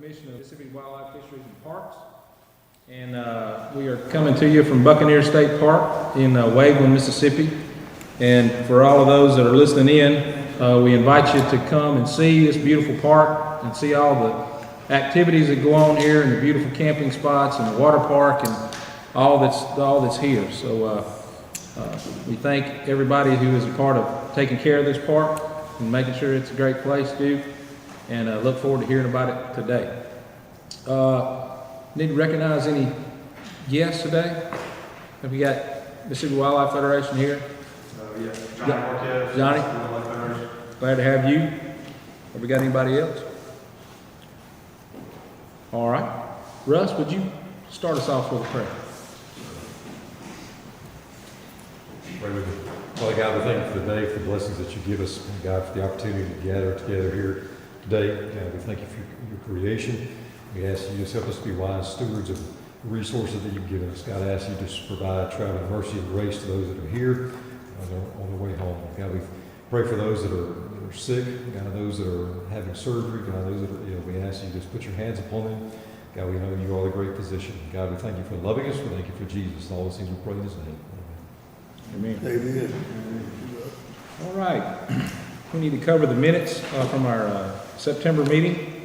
Commission of Mississippi Wildlife, Fisheries, and Parks. And we are coming to you from Buccaneer State Park in Waveland, Mississippi. And for all of those that are listening in, we invite you to come and see this beautiful park and see all the activities that go on here and the beautiful camping spots and the water park and all that's here. So we thank everybody who is a part of taking care of this park and making sure it's a great place to, and look forward to hearing about it today. Need to recognize any guests today? Have we got Mississippi Wildlife Federation here? Yeah, Johnny Marquez. Johnny? Glad to have you. Have we got anybody else? All right. Russ, would you start us off with a prayer? Father God, we thank you for the day, for the blessings that you give us, and God, for the opportunity to gather together here today. God, we thank you for your creation. We ask you to help us be wise stewards of the resources that you've given us. God, I ask you to provide traveling mercy and grace to those that are here on their way home. God, we pray for those that are sick, God, those that are having surgery, God, those that are ill. We ask you to just put your hands upon them. God, we know you are the great physician. God, we thank you for loving us. We thank you for Jesus. And all those things we pray in his name. Amen. Amen. All right. We need to cover the minutes from our September meeting.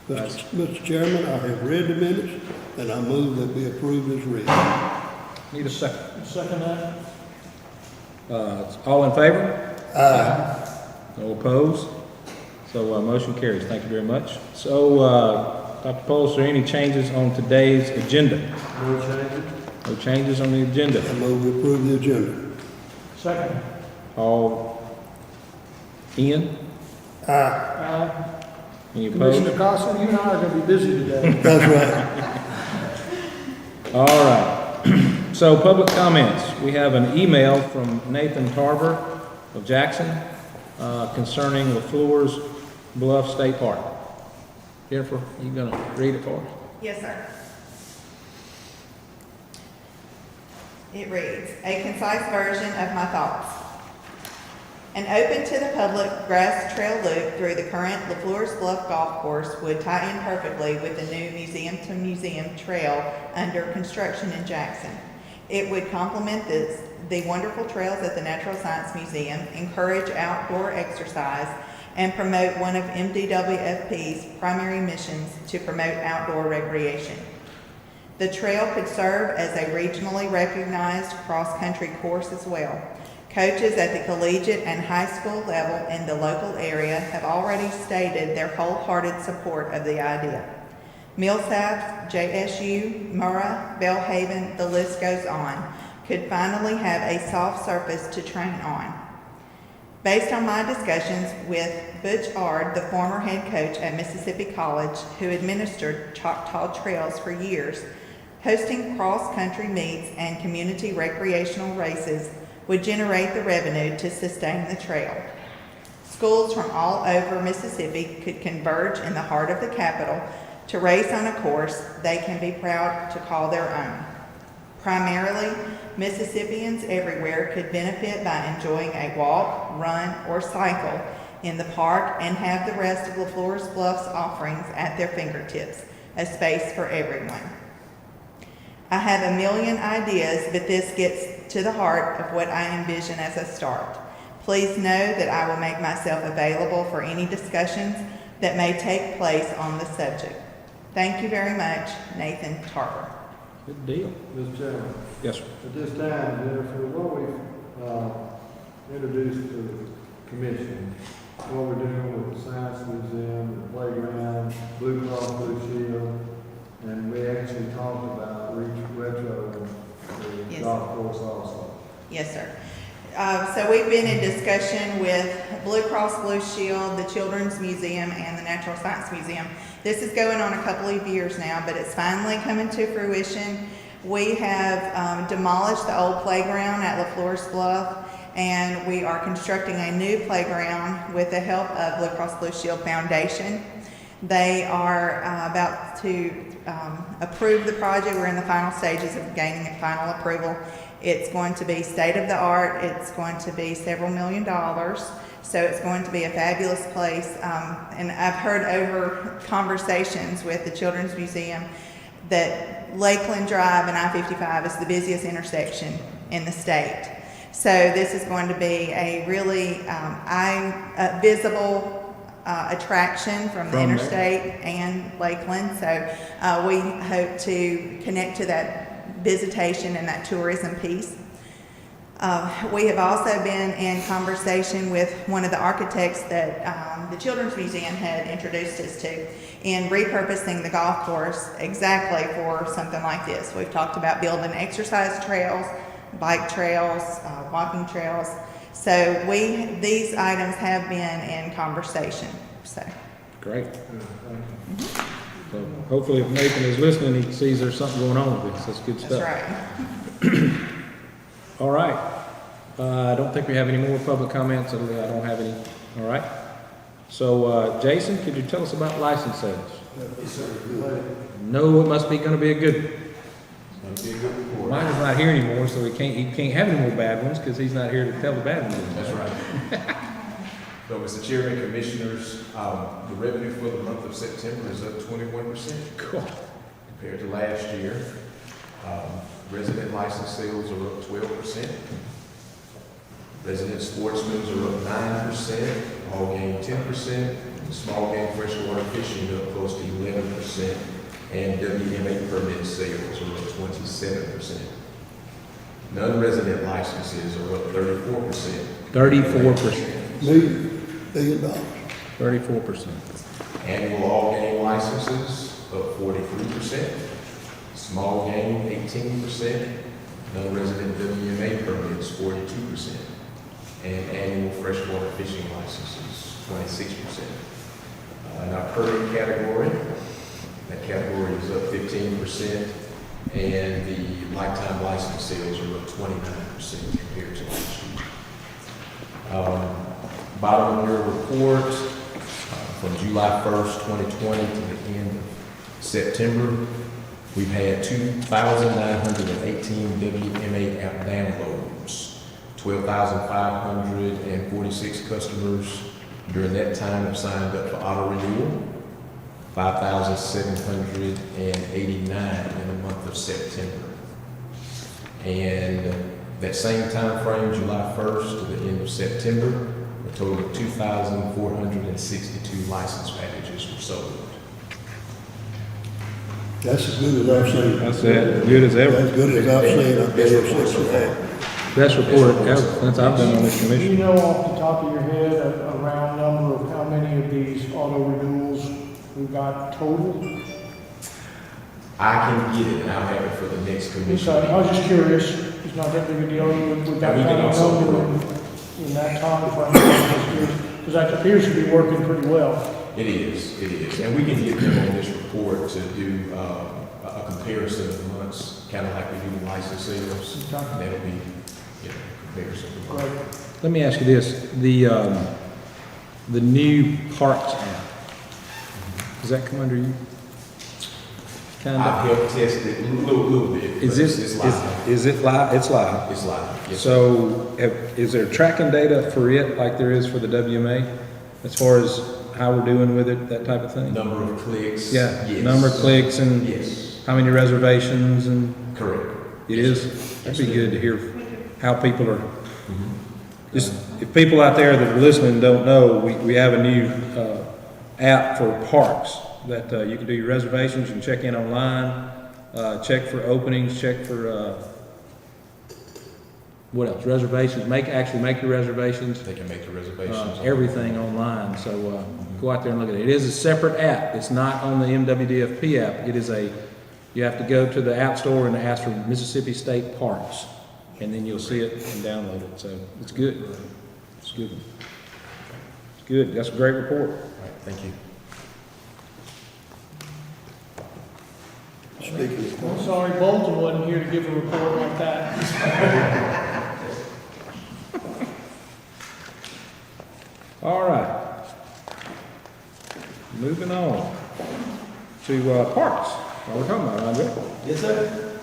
Mr. Chairman, I have read the minutes, and I move that we approve as read. Need a second. Second that. All in favor? Aye. No opposed? So motion carries. Thank you very much. So, Dr. Polis, are there any changes on today's agenda? No changes. No changes on the agenda. I move we approve the agenda. Second. All in? Aye. Any opposed? Commissioner Carson, you and I are going to be busy today. That's right. All right. So public comments. We have an email from Nathan Tarver of Jackson concerning LaFleur's Bluff State Park. Jennifer, you going to read it for us? Yes, sir. It reads, a concise version of my thoughts. An open to the public grass trail loop through the current LaFleur's Bluff Golf Course would tie in perfectly with the new Museum to Museum trail under construction in Jackson. It would complement the wonderful trails at the Natural Science Museum, encourage outdoor exercise, and promote one of MDWFP's primary missions to promote outdoor recreation. The trail could serve as a regionally recognized cross-country course as well. Coaches at the collegiate and high school level in the local area have already stated their wholehearted support of the idea. Millsaps, JSU, Murrah, Belhaven, the list goes on, could finally have a soft surface to train on. Based on my discussions with Butch Ard, the former head coach at Mississippi College, who administered Choctaw Trails for years, hosting cross-country meets and community recreational races would generate the revenue to sustain the trail. Schools from all over Mississippi could converge in the heart of the capital to race on a course they can be proud to call their own. Primarily, Mississippians everywhere could benefit by enjoying a walk, run, or cycle in the park and have the rest of LaFleur's Bluff's offerings at their fingertips, a space for everyone. I have a million ideas, but this gets to the heart of what I envision as a start. Please know that I will make myself available for any discussions that may take place on the subject. Thank you very much, Nathan Tarver. Good deal. Mr. Chairman, Yes, sir. at this time, Jennifer, what we've introduced to the commission, what we're doing with the Science Museum, the playground, Blue Cross Blue Shield, and we actually talked about retro and the Yes. golf course also. Yes, sir. So we've been in discussion with Blue Cross Blue Shield, the Children's Museum, and the Natural Science Museum. This is going on a couple of years now, but it's finally coming to fruition. We have demolished the old playground at LaFleur's Bluff, and we are constructing a new playground with the help of Blue Cross Blue Shield Foundation. They are about to approve the project. We're in the final stages of gaining a final approval. It's going to be state of the art. It's going to be several $1 million. So it's going to be a fabulous place. And I've heard over conversations with the Children's Museum that Lakeland Drive and I-55 is the busiest intersection in the state. So this is going to be a really visible attraction from the interstate and Lakeland. So we hope to connect to that visitation and that tourism piece. We have also been in conversation with one of the architects that the Children's Museum had introduced us to in repurposing the golf course exactly for something like this. We've talked about building exercise trails, bike trails, walking trails. So these items have been in conversation, so. Great. So hopefully if Nathan is listening, he sees there's something going on with this. That's good stuff. That's right. All right. I don't think we have any more public comments. I don't have any. All right. So, Jason, could you tell us about license sales? No, it must be going to be a good one. Mine is not here anymore, so he can't have any more bad ones because he's not here to tell the bad ones anymore. That's right. So, Mr. Chairman, Commissioners, the revenue for the month of September is up 21% Cool. compared to last year. Resident license sales are up 12%. Resident sportsmen are up 9%, all game 10%, small game freshwater fishing up close to 11%, and WMA permit sales are up 27%. Non-resident licenses are up 34%. 34%. $1 billion. 34%. Annual all game licenses up 43%. Small game 18%. Non-resident WMA permits 42%. And annual freshwater fishing licenses 26%. In our permit category, that category is up 15%, and the lifetime license sales are up 29% compared to last year. Bottom of your report, from July 1st, 2020 to the end of September, we've had 2,918 WMA app downloads, 12,546 customers during that time have signed up for auto renewal, 5,789 in the month of September. And that same time frame, July 1st to the end of September, a total of 2,462 license packages were sold. That's as good as I've seen. That's it. Good as ever. As good as I've seen. I've been here 6 and a half. Best report since I've been on this Do you commission. know off the top of your head a round number of how many of these auto renewals we've got total? I can get it, and I'll have it for the next commission. Okay, I was just curious, it's not that big a deal with that And we can kind of also- number in that time frame. Because that appears to be working pretty well. It is, and we can get them on this report to do a comparison of months, kind of like we do the license sales. Okay. And that'll be, comparison. Great. Let me ask you this, the new Parks app, does that come under you? Kind I've of. helped test it a little bit. Is but this, it's live? is it live? It's live. It's live, yes. So is there tracking data for it like there is for the WMA? As far as how we're doing with it, that type of thing? Number of clicks? Yeah, Yes. number of clicks and Yes, how many reservations and correct. it is? That'd be good to hear how people are. Mhm. Just, if people out there that are listening don't know, we have a new app for parks that you can do your reservations, you can check in online, check for openings, check for, what else? Reservations, actually make your reservations, They can make the reservations. everything online. So go out there and look at it. It is a separate app. It's not on the MWFP app. It is you have to go to the App Store and ask for Mississippi State Parks, and then you'll see it and download it. So it's good. It's good. It's good. That's a great report. All right, thank you. Speaking of I'm sorry Bolton wasn't here to give a report like that. All right. Moving on to parks. What we're talking about, Andre. Yes, sir.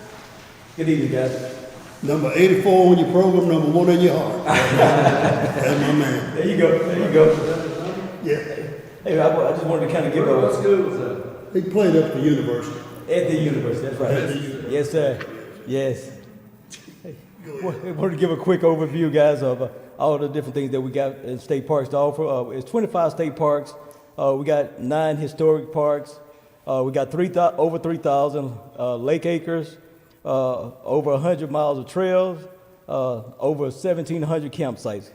Good evening, guys. Number 84 on your program, number 1 in your heart. That's my man. There you go, there you go. Yeah. Hey, I just wanted to kind of give What a, school was that? He played up at the university. at the university, that's right. At the university. Yes, sir, yes. I wanted to give a quick overview, guys, of all the different things that we got in state parks to offer. It's 25 state parks. We got 9 historic parks. We got over 3,000 lake acres, over 100 miles of trails, over 1,700 campsites.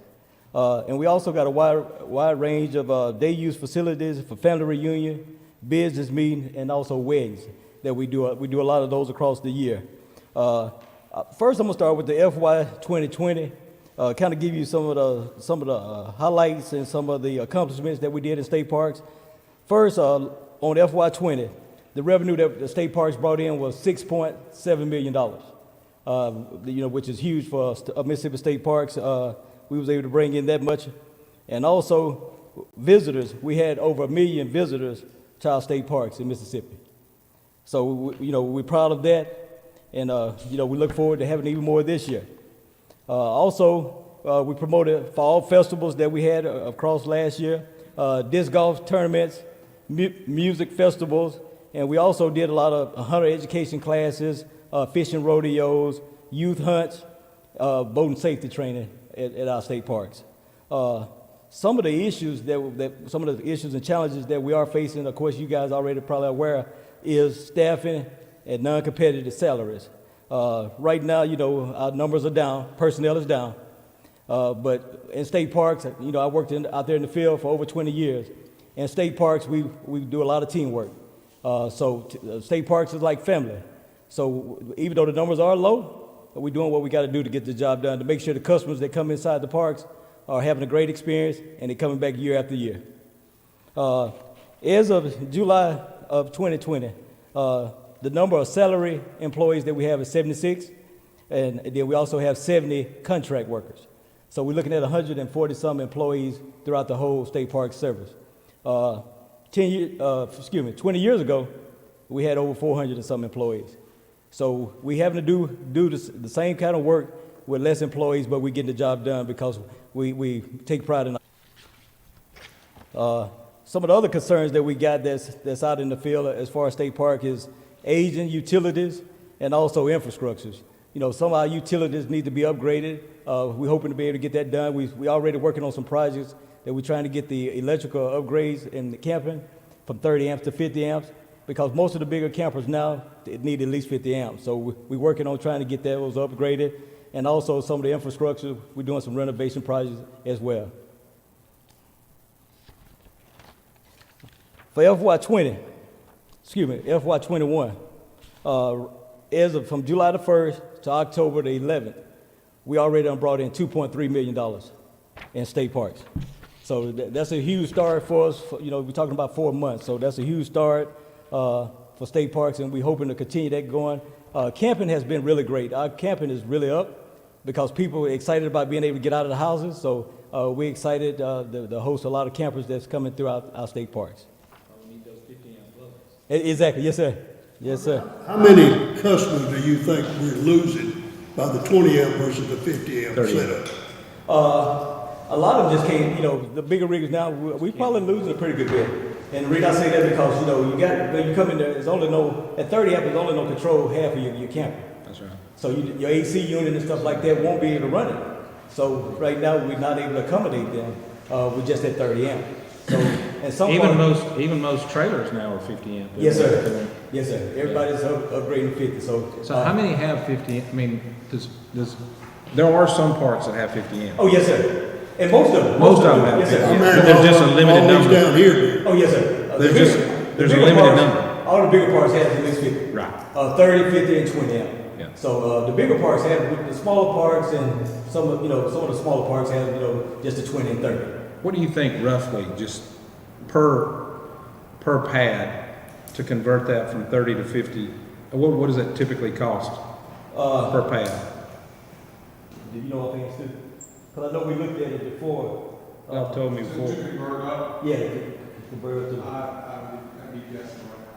And we also got a wide range of day use facilities for family reunion, business meeting, and also weddings that we do. We do a lot of those across the year. First, I'm gonna start with the FY 2020. Kind of give you some of the highlights and some of the accomplishments that we did in state parks. First, on FY 20, the revenue that the state parks brought in was $6.7 million. Which is huge for Mississippi State Parks. We was able to bring in that much, and also visitors. We had over 1 million visitors to our state parks in Mississippi. So we're proud of that. And, we look forward to having even more this year. We promoted fall festivals that we had across last year, disc golf tournaments, music festivals, and we also did a lot of hunter education classes, fishing rodeos, youth hunts, boating safety training at our state parks. Some of the issues and challenges that we are facing, of course, you guys already probably aware, is staffing and non-competitive salaries. Right now, our numbers are down, personnel is down. But in state parks, I worked out there in the field for over 20 years. In state parks, we do a lot of teamwork. State parks is like family. So even though the numbers are low, we're doing what we got to do to get the job done, to make sure the customers that come inside the parks are having a great experience and they're coming back year after year. As of July of 2020, the number of salary employees that we have is 76, and then we also have 70 contract workers. So we're looking at 140-some employees throughout the whole state park service. 20 years ago, we had over 400 and some employees. So we having to do the same kind of work with less employees, but we're getting the job done because we take pride in some of the other concerns that we got that's out in the field as far as state park is aging utilities and also infrastructures. Some of our utilities need to be upgraded. We're hoping to be able to get that done. We already working on some projects that we're trying to get the electrical upgrades in the camping from 30 amps to 50 amps because most of the bigger campers now need at least 50 amps. So we're working on trying to get those upgraded, and also some of the infrastructure, we're doing some renovation projects as well. For FY 21, from July the 1st to October the 11th, we already done brought in $2.3 million in state parks. So that's a huge start for us. We're talking about 4 months, so that's a huge start for state parks, and we're hoping to continue that going. Camping has been really great. Our camping is really up because people are excited about being able to get out of the houses, so we're excited to host a lot of campers that's coming throughout our state parks. We need those 50 amp plugs. Exactly, yes, sir. Yes, sir. How many customers do you think we're losing by the 20 amp versus the 50 amp 30 setup? A lot of them just came, the bigger rigs now, we probably losing a pretty good bit. And the reason I say that because, when you come in there, at 30 amp, there's only no control half of your camper. That's right. So your AC unit and stuff like that won't be able to run it. So right now, we're not able to accommodate them. We're just at 30 amp. So, and some even most trailers now are 50 amp. Yes, sir. Yes, sir. Everybody's upgrading 50. So how many have 50? I mean, there are some parks that have 50 amp. Oh, yes, sir. And most of them. Have. Yes, sir. Yeah. But there's just a limited number. Down here. Oh, yes, sir. There's a limited number. All the bigger parks have at least 50. Right. 30, 50, and 20 amp. Yeah. So the bigger parks have the smaller parks, and some of the smaller parks have just the 20 and 30. What do you think roughly, just per pad, to convert that from 30 to 50? What does that typically cost per pad? Do you know what things do? Because I know we looked at it before. Y'all told me before. Yeah, convert it to.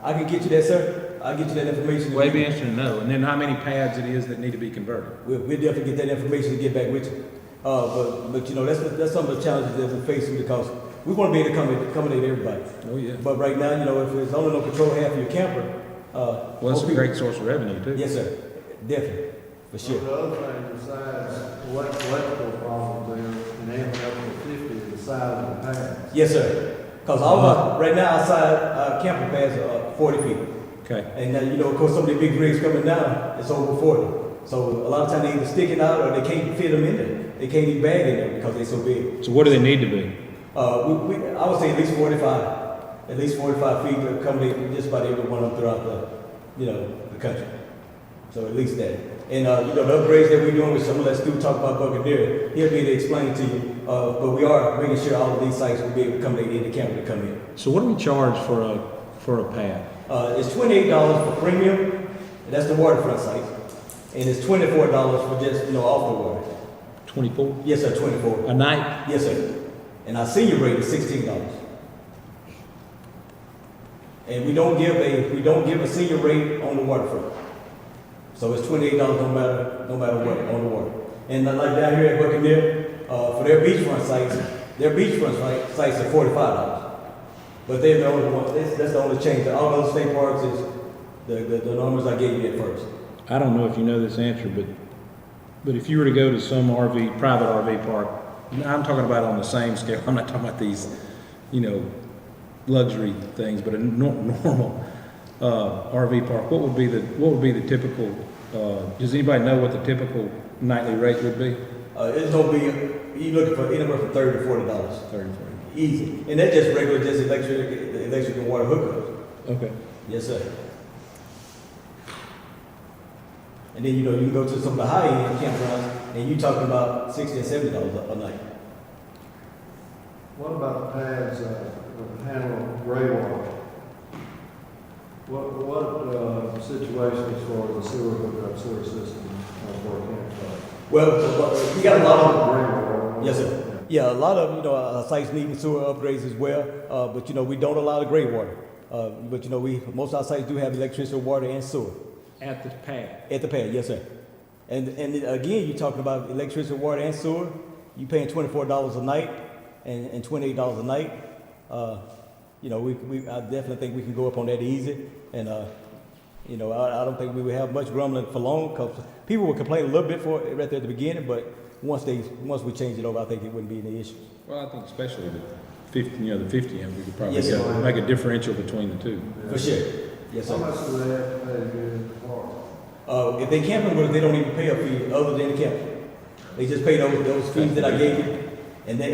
I can get you that, sir. I'll get you that information. Well, it'd be interesting to know, and then how many pads it is that need to be converted. We'll definitely get that information and get back with you. But you know, that's some of the challenges that we're facing because we want to be able to accommodate everybody. Oh, yeah. But right now, you know, if it's only no control half of your camper, Well, it's a great source of revenue, too. Yes, sir. Definitely, for sure. The other thing besides electrical problems there, and amping up to 50 is the size of the pads. Yes, sir. Because right now outside camper pads are 40 feet. Okay. And you know, of course, some of the big rigs coming down, it's over 40. So a lot of times they either stick it out or they can't fit them in there. They can't even bag in there because they're so big. So what do they need to be? I would say at least 45. At least 45 feet to accommodate just about every one of them throughout the country. So at least that. And you know, the upgrades that we're doing, which I'm gonna let Stu talk about Buccaneer, he'll be able to explain to you. But we are making sure all of these sites will be able to accommodate any camper to come in. So what do we charge for a pad? It's $28 for premium, and that's the waterfront site. And it's $24 for just, off the water. 24? Yes, sir, 24. A night? Yes, sir. And our senior rate is $16. And we don't give a senior rate on the waterfront. So it's $28 no matter what on the water. And like down here at Buccaneer, for their beachfront sites are $45. But they're the only one. That's the only change. All those state parks is the numbers I gave you at first. I don't know if you know this answer, but if you were to go to some private RV park, I'm talking about on the same scale. I'm not talking about these, luxury things, but a normal RV park. What would be the typical? Does anybody know what the typical nightly rate would be? It's gonna be you looking for anywhere from $30 to $40. 30, 40. Easy, and that's just regular, just electric and water hookups. Okay. Yes, sir. And then you can go to some of the high-end campgrounds, and you're talking about $60 and $70 a night. What about the pads that handle gray water? What situations for the sewer system for a campsite? Well, we got a lot of Gray water. Yes, sir. Yeah, a lot of our sites needing sewer upgrades as well. But we don't allow the gray water. But most of our sites do have electricity, water, and sewer. At the pad. At the pad, yes, sir. And again, you're talking about electricity, water, and sewer. You're paying $24 a night and $28 a night. I definitely think we can go up on that easy. And I don't think we will have much grumbling for long because people will complain a little bit for it right there at the beginning, but once we change it over, I think it wouldn't be any issue. Well, I think especially the 50 amp, we could probably Yes, sir. make a differential between the two. For sure. Yes, How sir. much do they have to pay to get in the park? If they camping with us, they don't even pay a fee other than the camp. They just pay those fees that I gave you, and that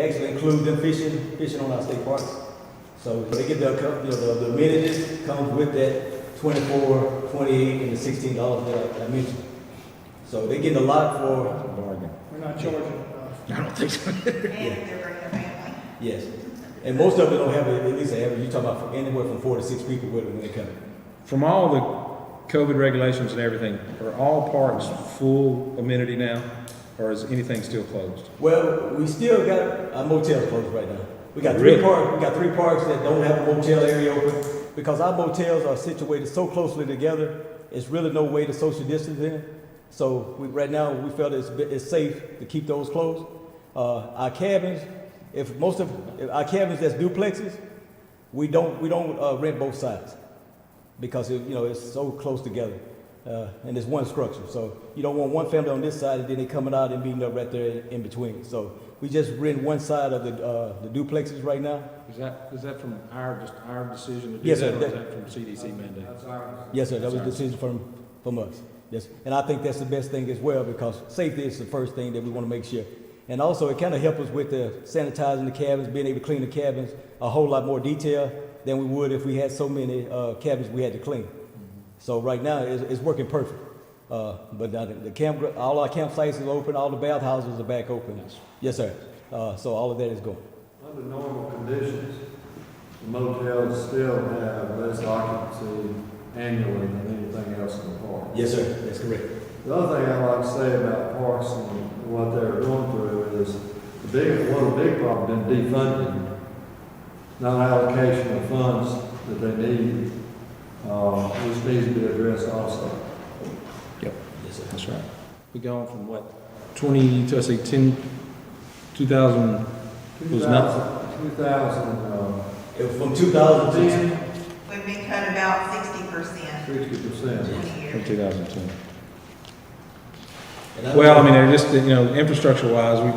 actually includes them fishing on our state parks. So they get the amenities comes with that $24, $28, and the $16 that I mentioned. So they're getting a lot for. Bargain. We're not charging enough. I don't think so. And if they're bringing a family. Yes, and most of them don't have at least an average. You're talking about anywhere from 4 to 6 people with them when they come. From all the COVID regulations and everything, are all parks full amenity now, or is anything still closed? Well, we still got our motels closed right now. We got Really? three parks that don't have a motel area open because our motels are situated so closely together. It's really no way to social distance in. So right now we felt it's safe to keep those closed. Our cabins, if our cabins that's duplexes, we don't rent both sides because it's so close together and it's one structure. So you don't want one family on this side and then they coming out and meeting up right there in between. So we just rent one side of the duplexes right now. Is that from our decision to do Yes, that, sir. or is that from CDC mandate? That's ours. Yes, sir. That was a decision from us. Yes, and I think that's the best thing as well because safety is the first thing that we want to make sure. And also, it kind of helps us with the sanitizing the cabins, being able to clean the cabins a whole lot more detail than we would if we had so many cabins we had to clean. So right now, it's working perfect. But now all our campsites is open, all the bathhouses are back open. Yes, sir. So all of that is going. Under normal conditions, the motels still have less occupancy annually than anything else in the park. Yes, sir. That's correct. The other thing I'd like to say about parks and what they're going through is one of the big problems been defunding, not allocation of funds that they need. which needs to be addressed also. Yep, that's right. We going from what, 20 to, let's say, 10, 2000, was not, 2000, It was from 2010. 10, We've been cut about 60%, 60%. 20 from years. 2010. And Well, I mean, they're just, you know, infrastructure-wise, we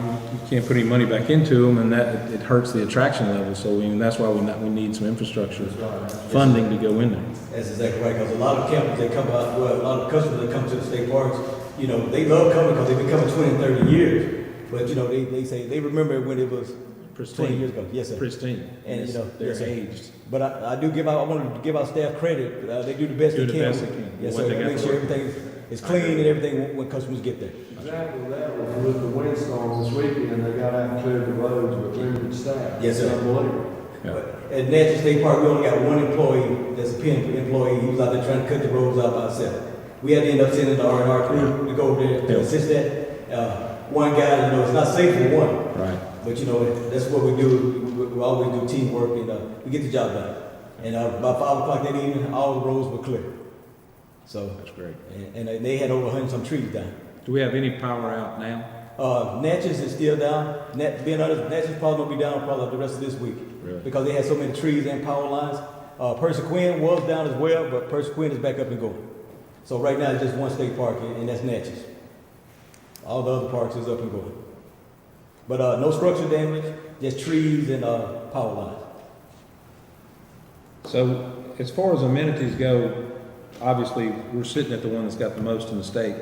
can't put any money back into them, and that, it hurts the attraction level, so I mean, that's why we need some infrastructure That's right. funding to go in there. That's exactly right, because a lot of campers that come out, well, a lot of customers that come to the state parks, you know, they love coming because they've been coming 20 and 30 years. But, you know, they say, they remember when it was 20 years ago. Yes, sir. Pristine. And, you know, They're yes, sir. aged. But I want to give our staff credit. They do the best Do they the can. best they can. Yes, What sir. they got Make to sure work. everything is clean and everything when customers get there. Exactly, that was with the windstorm this weekend, they got out and cleared the roads with limited staff. Yes, sir. It's unbelievable. Yeah. But at Natchez State Park, we only got one employee that's a PN employee. He was out there trying to cut the roads out by himself. We had to end up sending the R&R crew to go over there to Yeah. assist that. One guy, you know, it's not safe for one. Right. But you know, that's what we do. We always do teamwork, and we get the job done. And by 5 o'clock that evening, all the roads were clear. So, That's great. and they had over 100 some trees down. Do we have any power out now? Natchez is still down. Being honest, Natchez probably gonna be down probably the rest of this week Really? because they had so many trees and power lines. Persequin was down as well, but Persequin is back up and going. So right now it's just one state park, and that's Natchez. All the other parks is up and going. But no structural damage, just trees and power lines. So as far as amenities go, obviously, we're sitting at the one that's got the most in the state,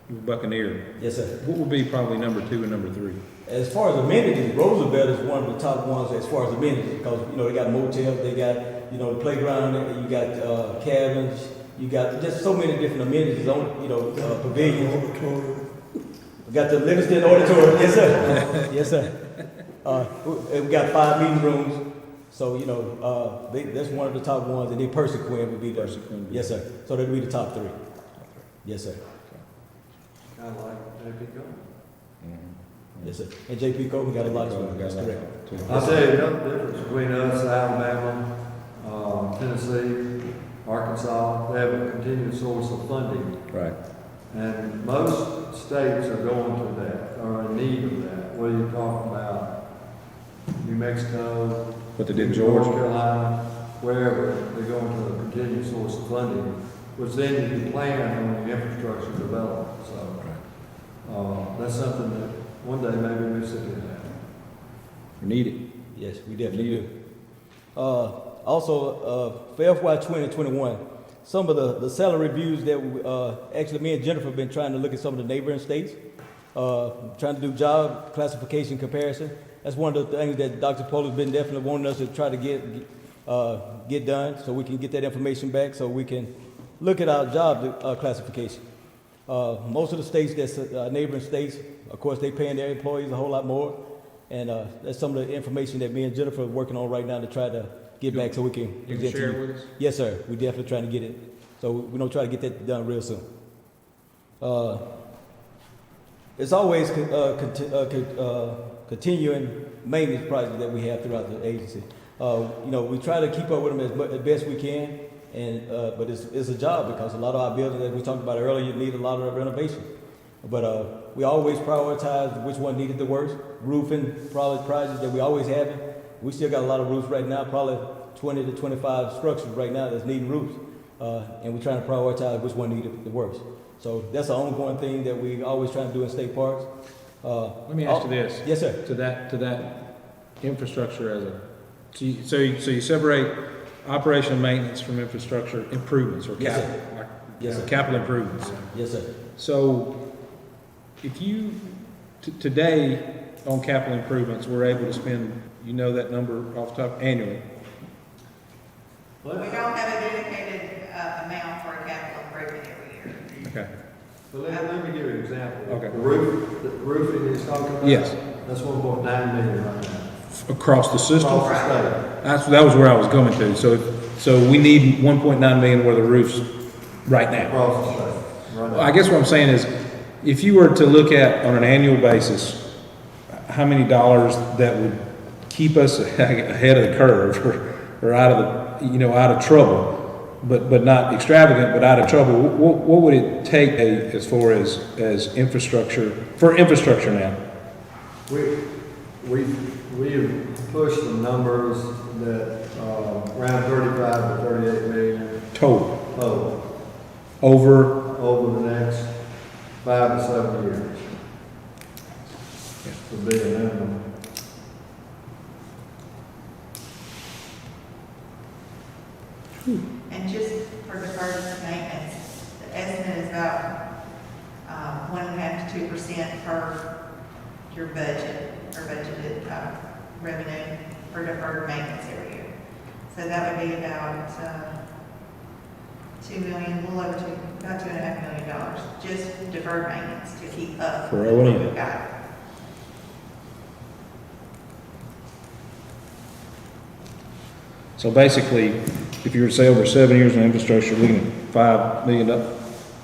Buccaneer. Yes, sir. What would be probably number 2 and number 3? As far as amenities, Roosevelt is one of the top ones as far as amenities because, you know, they got motels, they got, you know, the playground, you got cabins, you got just so many different amenities on, you know, pavilions. We got the Livingston Auditorium, yes, sir. Yes, sir. We got 5 meeting rooms, so, you know, that's one of the top ones, and then Persequin would be the, Persequin. yes, sir. So that'd be the top 3. Yes, sir. Kind of like JP Go. Yes, sir. And JP Cole, we got a lot of We got that's a lot correct. too. I'll tell you another difference between us, Alabama, Tennessee, Arkansas, they have a continuous source of funding. Right. And most states are going to that, or in need of that, whether you're talking about New Mexico, What they did in North Georgia. Carolina, wherever, they're going to a continuous source of funding, which then you can plan on the infrastructure development, so. That's something that one day maybe Mississippi will have. We need it. Yes, we definitely do. Also, for FY 2021, some of the salary reviews that actually me and Jennifer have been trying to look at some of the neighboring states, trying to do job classification comparison. That's one of the things that Dr. Polar's been definitely wanting us to try to get done, so we can get that information back, so we can look at our job classification. Most of the states that's neighboring states, of course, they paying their employees a whole lot more, and that's some of the information that me and Jennifer are working on right now to try to get back so we can You can present to share you. it with us? Yes, sir. We're definitely trying to get it. So we're gonna try to get that done real soon. It's always continuing maintenance projects that we have throughout the agency. You know, we try to keep up with them as best we can, and but it's a job because a lot of our buildings, as we talked about earlier, need a lot of renovation. But we always prioritize which one needed the worst. Roofing, probably projects that we always have. We still got a lot of roofs right now, probably 20 to 25 structures right now that's needing roofs. And we're trying to prioritize which one needed the worst. So that's an ongoing thing that we always try to do in state parks. Let me ask you this. Yes, sir. To that infrastructure as a, so you separate operation and maintenance from infrastructure improvements or Yes, sir. capital, like, Yes, sir. capital improvements. Yes, sir. So if you, today on capital improvements, we're able to spend, you know that number off the top annually. We don't have a dedicated amount for a capital improvement every year. Okay. But let me give you an example. Okay. The roofing is talking about? Yes. That's 1.9 million right now. Across the system? Across the state. That was where I was going to. So we need 1.9 million worth of roofs right now. Across the state. Right now. I guess what I'm saying is, if you were to look at on an annual basis, how many dollars that would keep us ahead of the curve or out of trouble, but not extravagant, but out of trouble, what would it take as far as infrastructure, for infrastructure now? We have pushed the numbers that, around 35 to 38 million Total, total over, the next 5 to 7 years. Would be a minimum. And just for deferred maintenance, the estimate is about, 1.5 to 2% for your budget, or budgeted, revenue for deferred maintenance every year. So that would be about, $2 million, a little over about $2.5 million, just deferred maintenance to keep up. For with O&M. what we've got. so basically, if you were to say over 7 years in infrastructure, you're looking at $5 million,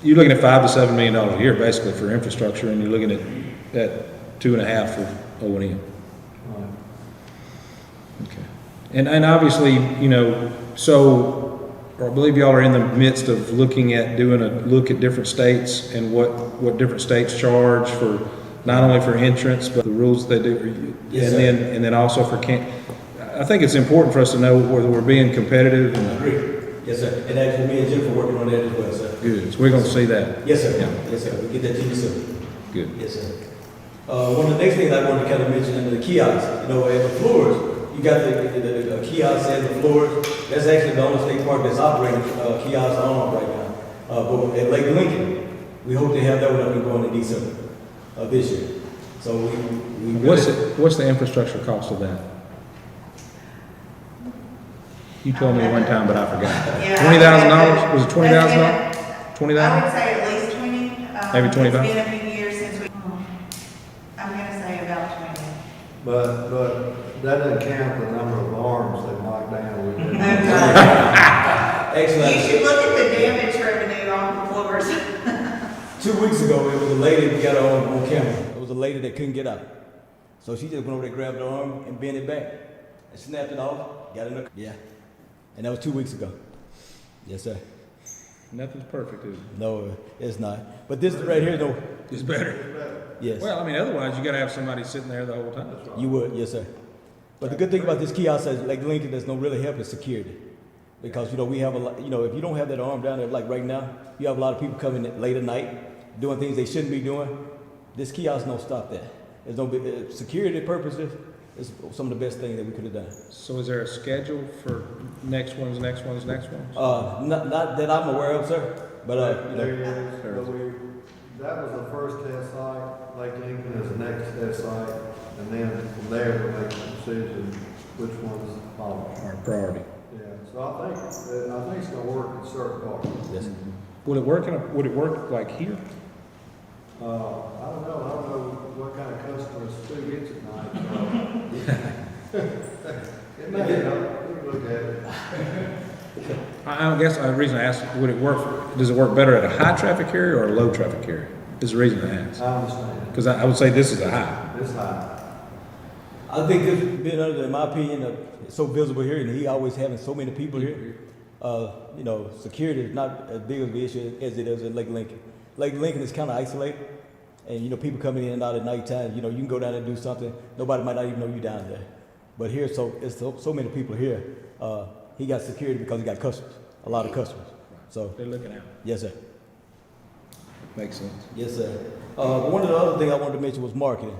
you're looking at $5 to $7 million a year, basically, for infrastructure, and you're looking at 2.5 for O&M. Okay. And obviously, you know, so I believe y'all are in the midst of looking at doing a look at different states and what different states charge for, not only for entrance, but the rules they do. Yes, and then also for I think it's important for us to know whether we're being competitive and Agree. Yes, sir. And actually, me and Jennifer working on that as well, sir. good. So we're gonna see that. Yes, sir. Yeah. Yes, sir. We'll get that to you soon. Good. Yes, sir. One of the next things I wanted to kind of mention is the kiosks. You know, at the floors, you got the kiosks and the floors. That's actually the only state park that's operating kiosks on right now. But at Lake Lincoln, we hope to have that one up and going in December of this year. So we What's the infrastructure cost of that? You told me one time, but I forgot. Yeah, $20,000? Was it $20,000? I $20,000? would say at least 20. Maybe 25? It's been a few years since we, I'm gonna say about 20. But that doesn't count the number of arms they knocked down with it. Actually, You should look at the damage revenue on the floors. 2 weeks ago, it was a lady we got on camera. It was a lady that couldn't get out. So she just went over there, grabbed her arm, and bent it back. And snapped it off, got in the, yeah. And that was 2 weeks ago. Yes, sir. Nothing's perfect, is it? No, it's not. But this right here, though, It's better. yes. Well, I mean, otherwise, you gotta have somebody sitting there the whole time. You would, yes, sir. But the good thing about this kiosk is, like Lincoln, there's no really help is security. Because, you know, we have a lot, you know, if you don't have that arm down there, like right now, you have a lot of people coming in late at night, doing things they shouldn't be doing. This kiosk don't stop that. There's no security purposes. It's some of the best things that we could have done. So is there a schedule for next ones? Not that I'm aware of, sir. But you There know, is, but that was the first test site, Lake Lincoln is the next test site, and then from there we'll make a decision which one's followed. Our priority. Yeah, so I think it's gonna work in certain parts. yes. Would it work like here? I don't know what kind of customers Stu gets at night, so. It may, we can look at it. I guess the reason I asked, does it work better at a high traffic area or a low traffic area? Is the reason I asked. I understand. Because I would say this is a high. It's high. I think this being under, in my opinion, it's so visible here, and he always having so many people here. You know, security is not as big of an issue as it is in Lake Lincoln. Lake Lincoln is kind of isolated, and you know, people coming in and out at nighttime. You know, you can go down there and do something. Nobody might not even know you down there. But here, it's so many people here. He got security because he got customers, a lot of customers. So They're looking out. yes, sir. Makes sense. Yes, sir. One of the other things I wanted to mention was marketing.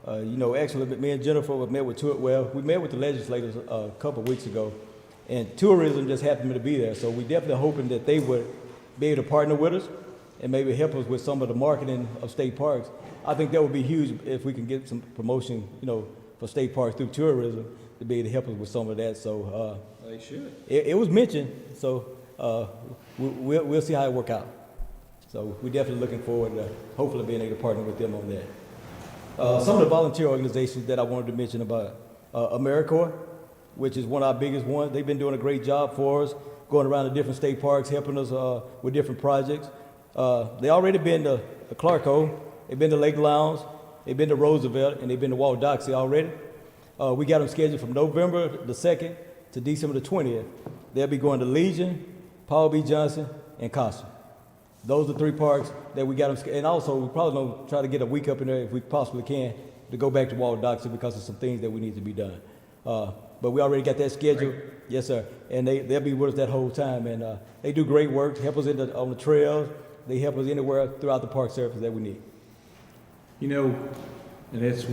You know, actually, me and Jennifer met with we met with the legislators a couple of weeks ago, and tourism just happened to be there. So we definitely hoping that they would be able to partner with us and maybe help us with some of the marketing of state parks. I think that would be huge if we can get some promotion, you know, for state parks through tourism to be able to help us with some of that. So They should. it was mentioned. So we'll see how it work out. So we're definitely looking forward to hopefully being able to partner with them on that. Some of the volunteer organizations that I wanted to mention about Americorps, which is one of our biggest ones. They've been doing a great job for us, going around to different state parks, helping us with different projects. They already been to Clarko, they've been to Lake Lowndes, they've been to Roosevelt, and they've been to Waldocks already. We got them scheduled from November the 2nd to December the 20th. They'll be going to Legion, Paul B. Johnson, and Costa. Those are 3 parks that we got them, and also we probably gonna try to get a week up in there if we possibly can to go back to Walter Doxey because of some things that we need to be done. But we already got that scheduled. Great. Yes, sir. And they'll be with us that whole time, and they do great work, help us on the trails. They help us anywhere throughout the park surface that we need. You know, and it's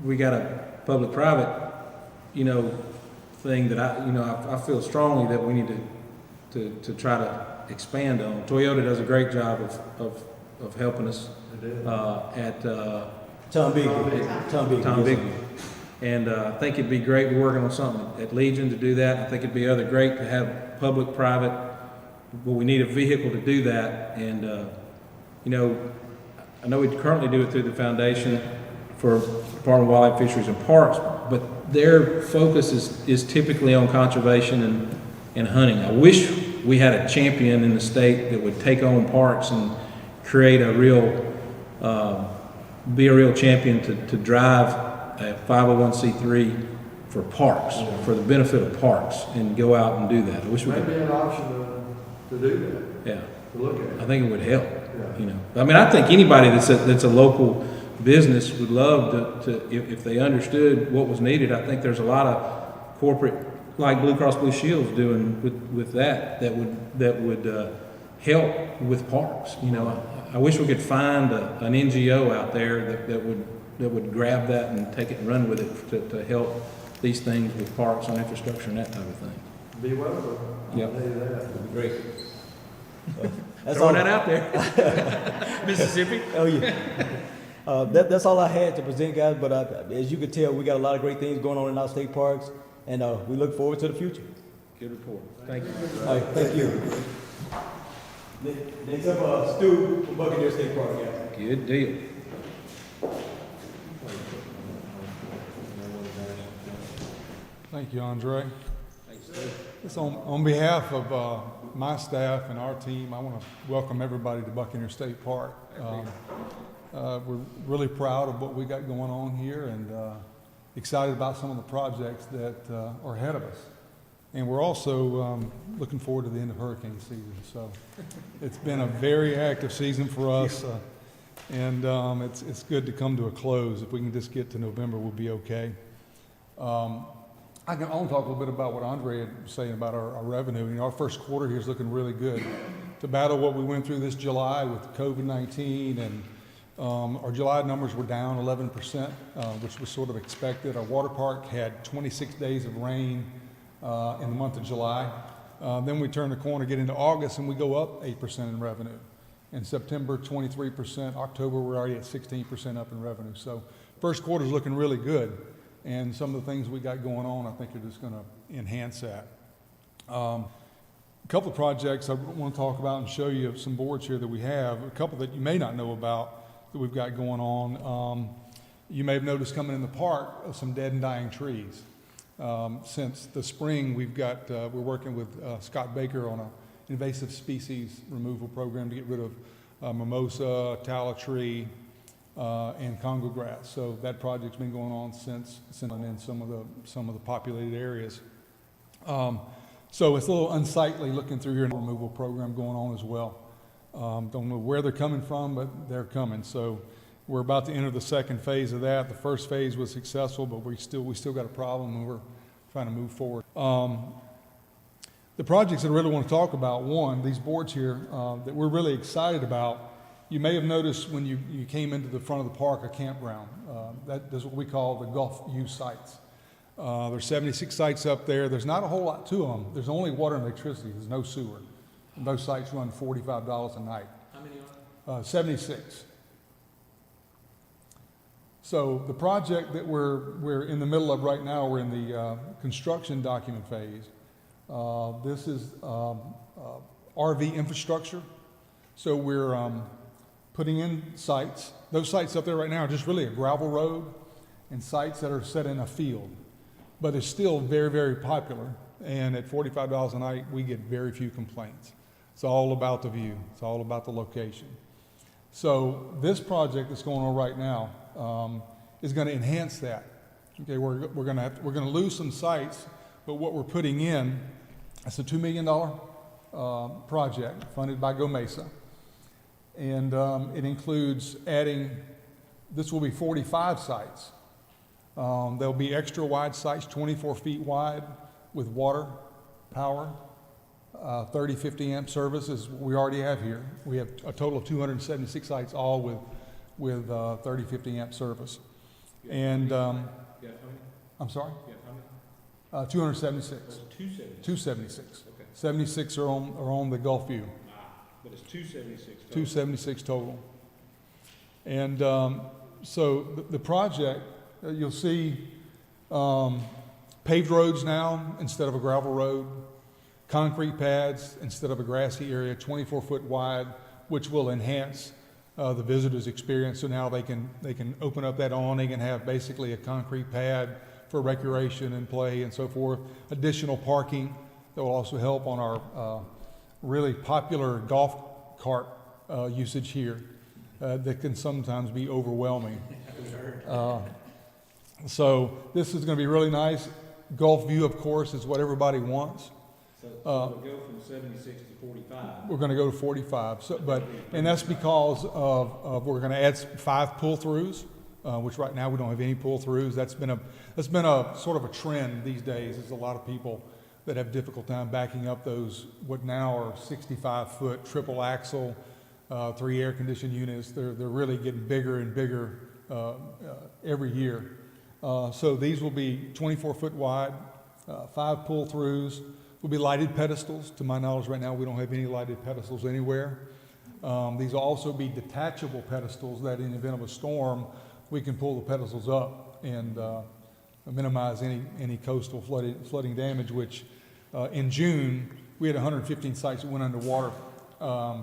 we got a public-private, thing that I feel strongly that we need to try to expand on. Toyota does a great job of helping us at Tom Bigby. And I think it'd be great. We're working on something at Legion to do that. I think it'd be great to have public-private. Well, we need a vehicle to do that, and I know we currently do it through the foundation for Department of Wildlife, Fisheries, and Parks, but their focus is typically on conservation and hunting. I wish we had a champion in the state that would take on parks and create be a real champion to drive a 501c3 for parks, for the benefit of parks, and go out and do that. I wish we could. Maybe an option to do that. Yeah. To look at. I think it would help. Yeah. I mean, I think anybody that's a local business would love to if they understood what was needed. I think there's a lot of corporate, like Blue Cross Blue Shield's doing with that would help with parks. I wish we could find an NGO out there that would grab that and take it and run with it to help these things with parks and infrastructure and that type of thing. Be welcome. Yep. I'll tell you that. That'd be great. That's Throwing all. that out there. Mississippi. Oh yeah. That's all I had to present, guys. But as you can tell, we got a lot of great things going on in our state parks, and we look forward to the future. Good report. Thank you. All right, thank you. Next up, Stu from Buccaneer State Park, guys. Good deal. Thank you, Andre. It's on behalf of my staff and our team, I want to welcome everybody to Buccaneer State Park. We're really proud of what we got going on here and excited about some of the projects that are ahead of us. And we're also looking forward to the end of hurricane season. So it's been a very active season for us, and it's good to come to a close. If we can just get to November, we'll be okay. I want to talk a little bit about what Andre had saying about our revenue. Our first quarter here is looking really good. To battle what we went through this July with COVID-19, and our July numbers were down 11%, which was sort of expected. Our water park had 26 days of rain in the month of July. Then we turn the corner, get into August, and we go up 8% in revenue. In September, 23%. October, we're already at 16% up in revenue. So first quarter is looking really good. And some of the things we got going on, I think are just going to enhance that. A couple of projects I want to talk about and show you some boards here that we have. A couple that you may not know about that we've got going on. You may have noticed coming in the park some dead and dying trees. Since the spring, we're working with Scott Baker on an invasive species removal program to get rid of mimosa, tallow tree, and Congo grass. So that project's been going on since in some of the populated areas. So it's a little unsightly looking through here. Removal program going on as well. Don't know where they're coming from, but they're coming. So we're about to enter the second phase of that. The first phase was successful, but we still got a problem, and we're trying to move forward. The projects that I really want to talk about, one, these boards here that we're really excited about. You may have noticed when you came into the front of the park a campground. That's what we call the Gulf U sites. There's 76 sites up there. There's not a whole lot to them. There's only water and electricity. There's no sewer. And those sites run $45 a night. How many are there? 76. So the project that we're in the middle of right now, we're in the construction document phase. This is RV infrastructure. So we're putting in sites. Those sites up there right now are just really a gravel road and sites that are set in a field. But it's still very, very popular. And at $45 a night, we get very few complaints. It's all about the view. It's all about the location. So this project that's going on right now is going to enhance that. Okay, we're going to lose some sites, but what we're putting in, it's a $2 million project funded by GoMesa. And it includes adding, this will be 45 sites. There'll be extra wide sites, 24 feet wide with water, power, 30, 50 amp service is what we already have here. We have a total of 276 sites, all with 30, 50 amp service. And, I'm sorry? 276. 276. Okay. 76 are on the Gulf View. But it's 276 total. 276 total. And so the project, you'll see paved roads now instead of a gravel road, concrete pads instead of a grassy area, 24-foot wide, which will enhance the visitor's experience. So now they can open up that awning and have basically a concrete pad for recreation and play and so forth. Additional parking that will also help on our really popular golf cart usage here that can sometimes be overwhelming. So this is going to be really nice. Gulf view, of course, is what everybody wants. So we'll go from 76 to 45. We're going to go to 45. So, and that's because of we're going to add 5 pull-throughs, which right now we don't have any pull-throughs. That's been a sort of a trend these days. There's a lot of people that have difficult time backing up those what now are 65-foot triple axle, 3 air-conditioned units. They're really getting bigger and bigger every year. So these will be 24-foot wide, 5 pull-throughs. Will be lighted pedestals. To my knowledge, right now we don't have any lighted pedestals anywhere. These will also be detachable pedestals that, in the event of a storm, we can pull the pedestals up and minimize any coastal flooding damage. Which in June we had 115 sites that went underwater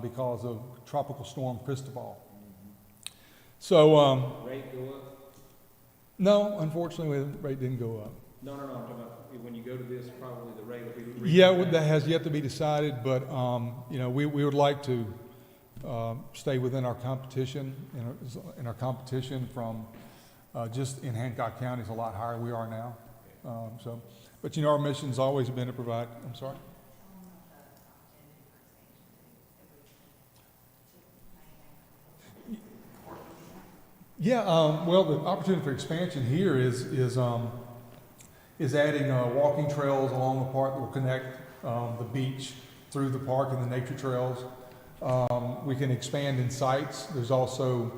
because of Tropical Storm Cristobal. So Rate go up? no, unfortunately, the rate didn't go up. No, I'm talking about when you go to this, probably the rate will be. Yeah, that has yet to be decided, but you know, we would like to stay within our competition. In our competition from just in Hancock County is a lot higher than we are now. So, but you know, our mission's always been to provide. I'm sorry. Yeah, well, the opportunity for expansion here is adding walking trails along the park that will connect the beach through the park and the nature trails. We can expand in sites. There's also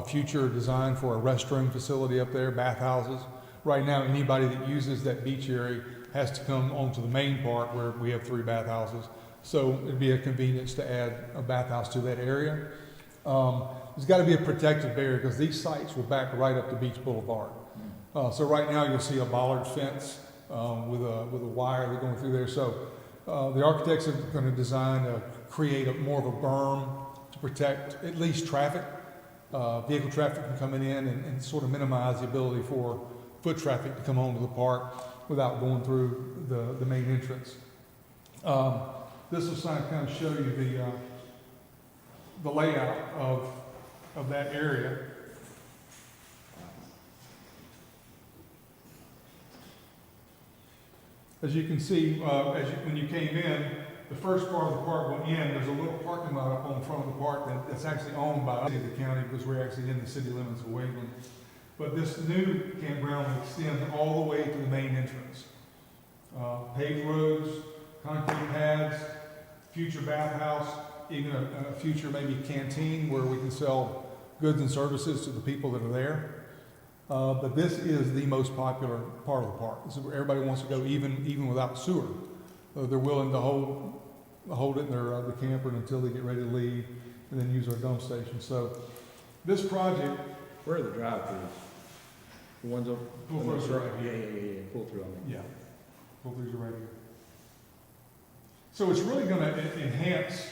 future design for a restroom facility up there, bathhouses. Right now, anybody that uses that beach area has to come onto the main park where we have 3 bathhouses. So it'd be a convenience to add a bathhouse to that area. There's got to be a protective barrier because these sites will back right up to Beach Boulevard. So right now you'll see a bollard fence with a wire that's going through there. So the architects are going to design create more of a berm to protect at least traffic, vehicle traffic from coming in and sort of minimize the ability for foot traffic to come onto the park without going through the main entrance. This will kind of show you the layout of that area. As you can see, when you came in, the first part of the park went in. There's a little parking lot up on the front of the park that's actually owned by the county because we're actually in the city limits of Waveland. But this new campground will extend all the way to the main entrance. Paved roads, concrete pads, future bathhouse, even a future maybe canteen where we can sell goods and services to the people that are there. But this is the most popular part of the park. This is where everybody wants to go, even without sewer. They're willing to hold it in their the camper until they get ready to leave, and then use our dump station. So this project. Where are the drive-throughs? The ones up. Pull-throughs are right here. Yeah. Pull through on Yeah. Pull-throughs are right here. So it's really going to enhance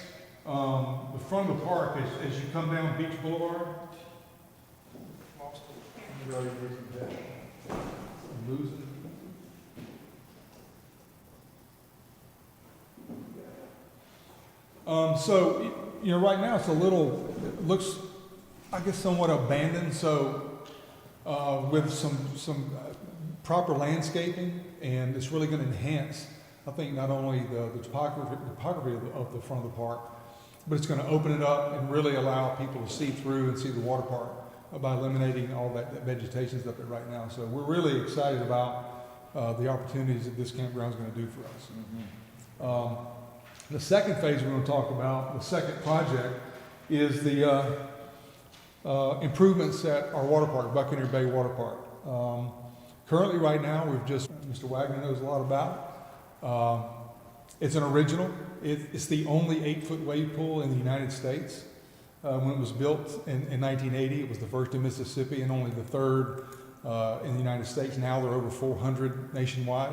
the front of the park as you come down Beach Boulevard. I'm losing. So, you know, right now it's it looks, I guess, somewhat abandoned. So, with some proper landscaping, and it's really going to enhance I think not only the topography of the front of the park, but it's going to open it up and really allow people to see through and see the water park by eliminating all that vegetation that's up there right now. So we're really excited about the opportunities that this campground is going to do for us. The second phase we're going to talk about, the second project, is the improvements at our water park, Buccaneer Bay Water Park. Currently, right now, Mr. Wagner knows a lot about. It's an original. It's the only 8-foot wave pool in the United States. When it was built in 1980, it was the first in Mississippi and only the third in the United States. Now there are over 400 nationwide.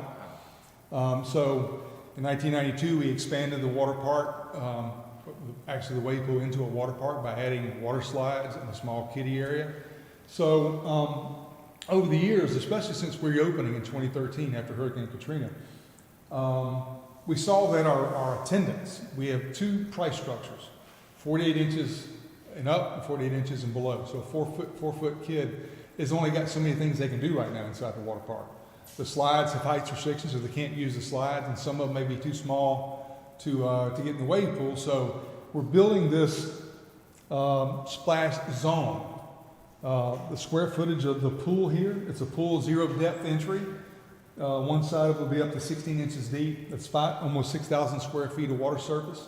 So in 1992, we expanded the water park, actually the wave pool, into a water park by adding water slides and a small kiddie area. So over the years, especially since reopening in 2013 after Hurricane Katrina, we saw that our attendance, we have two price structures, 48 inches and up and 48 inches and below. So a 4-foot kid has only got so many things they can do right now inside the water park. The slides have height restrictions, so they can't use the slides, and some of them may be too small to get in the wave pool. So we're building this splash zone. The square footage of the pool here, it's a pool 0 depth entry. One side of it will be up to 16 inches deep. That's almost 6,000 square feet of water surface.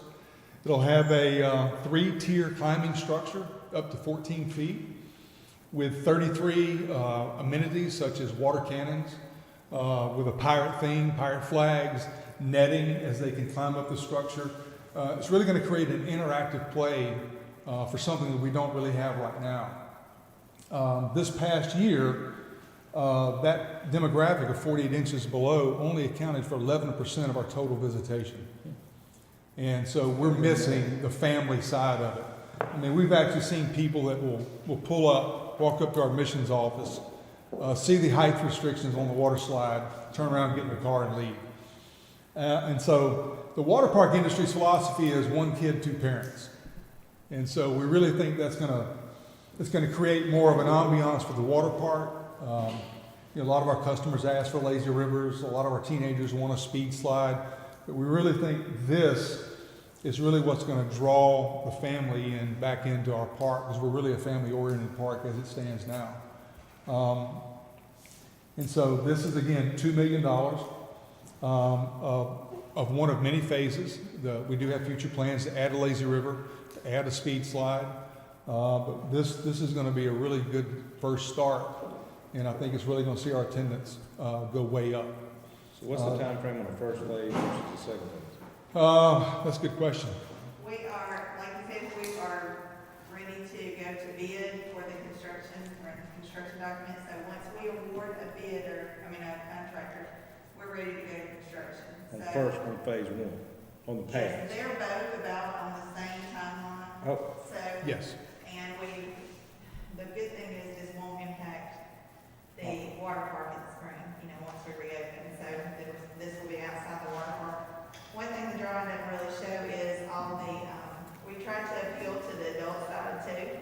It'll have a 3-tier climbing structure up to 14 feet with 33 amenities such as water cannons, with a pirate theme, pirate flags, netting as they can climb up the structure. It's really going to create an interactive play for something that we don't really have right now. This past year, that demographic of 48 inches below only accounted for 11% of our total visitation. And so we're missing the family side of it. I mean, we've actually seen people that will pull up, walk up to our admissions office, see the height restrictions on the water slide, turn around, get in the car, and leave. And so the water park industry's philosophy is 1 kid, 2 parents. And so we really think it's going to create more of an ambiance for the water park. A lot of our customers ask for lazy rivers. A lot of our teenagers want a speed slide. But we really think this is really what's going to draw the family back into our park, because we're really a family-oriented park as it stands now. And so this is, again, $2 million of one of many phases. We do have future plans to add a lazy river, to add a speed slide. But this is going to be a really good first start, and I think it's really going to see our attendance go way up. So what's the time frame on the first phase versus the second phase? That's a good question. We are, like you said, we are ready to go to bid for the construction documents. So once we award a contractor, we're ready to go to construction. On phase 1, on the pads? Yes, they're both about on the same timeline. Oh. So. Yes. And the good thing is this won't impact the water park in the spring, once we reopen. So this will be outside the water park. One thing the drawing doesn't really show is all the, we tried to appeal to the adult side too.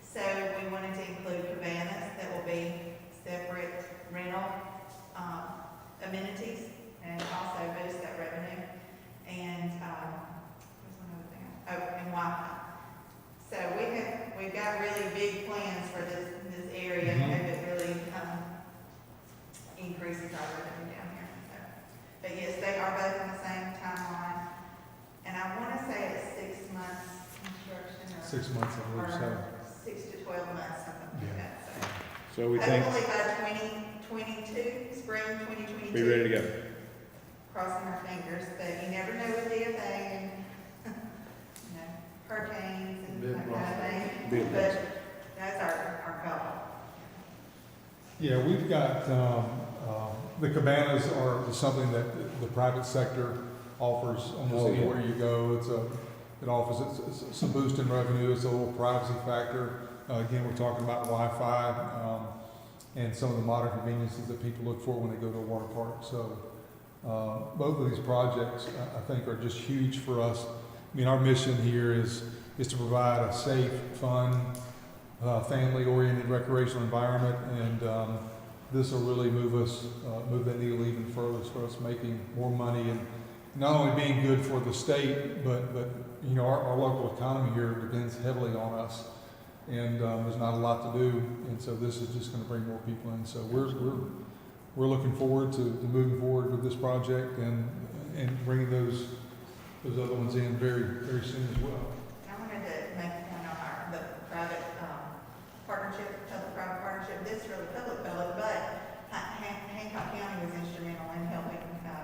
So we wanted to include cabanas that will be separate rental amenities and also boost that revenue. And what's one other thing? Oh, and Wi-Fi. So we've got really big plans for this area, and hope it really increases our revenue down here. So, but yes, they are both on the same timeline, and I want to say it's 6 months construction. 6 months, I believe so. 6 to 12 months, something like that. So we think hopefully by 2022, spring 2022. be ready to go. Crossing our fingers, but you never know with DFA and hurricanes and that kind of thing. But that's our goal. Yeah, we've got the cabanas are something that the private sector offers almost anywhere you go. It offers some boost in revenue. It's a little privacy factor. Again, we're talking about Wi-Fi and some of the modern conveniences that people look for when they go to a water park. So both of these projects, I think, are just huge for us. I mean, our mission here is to provide a safe, fun, family-oriented recreational environment, and this will really move that needle even further as far as making more money not only being good for the state, but you know, our local economy here depends heavily on us. And there's not a lot to do, and so this is just going to bring more people in. So we're looking forward to moving forward with this project and bringing those other ones in very soon as well. I wanted to make a point on the private partnership, public-private partnership. This is really public-public, but Hancock County was instrumental in helping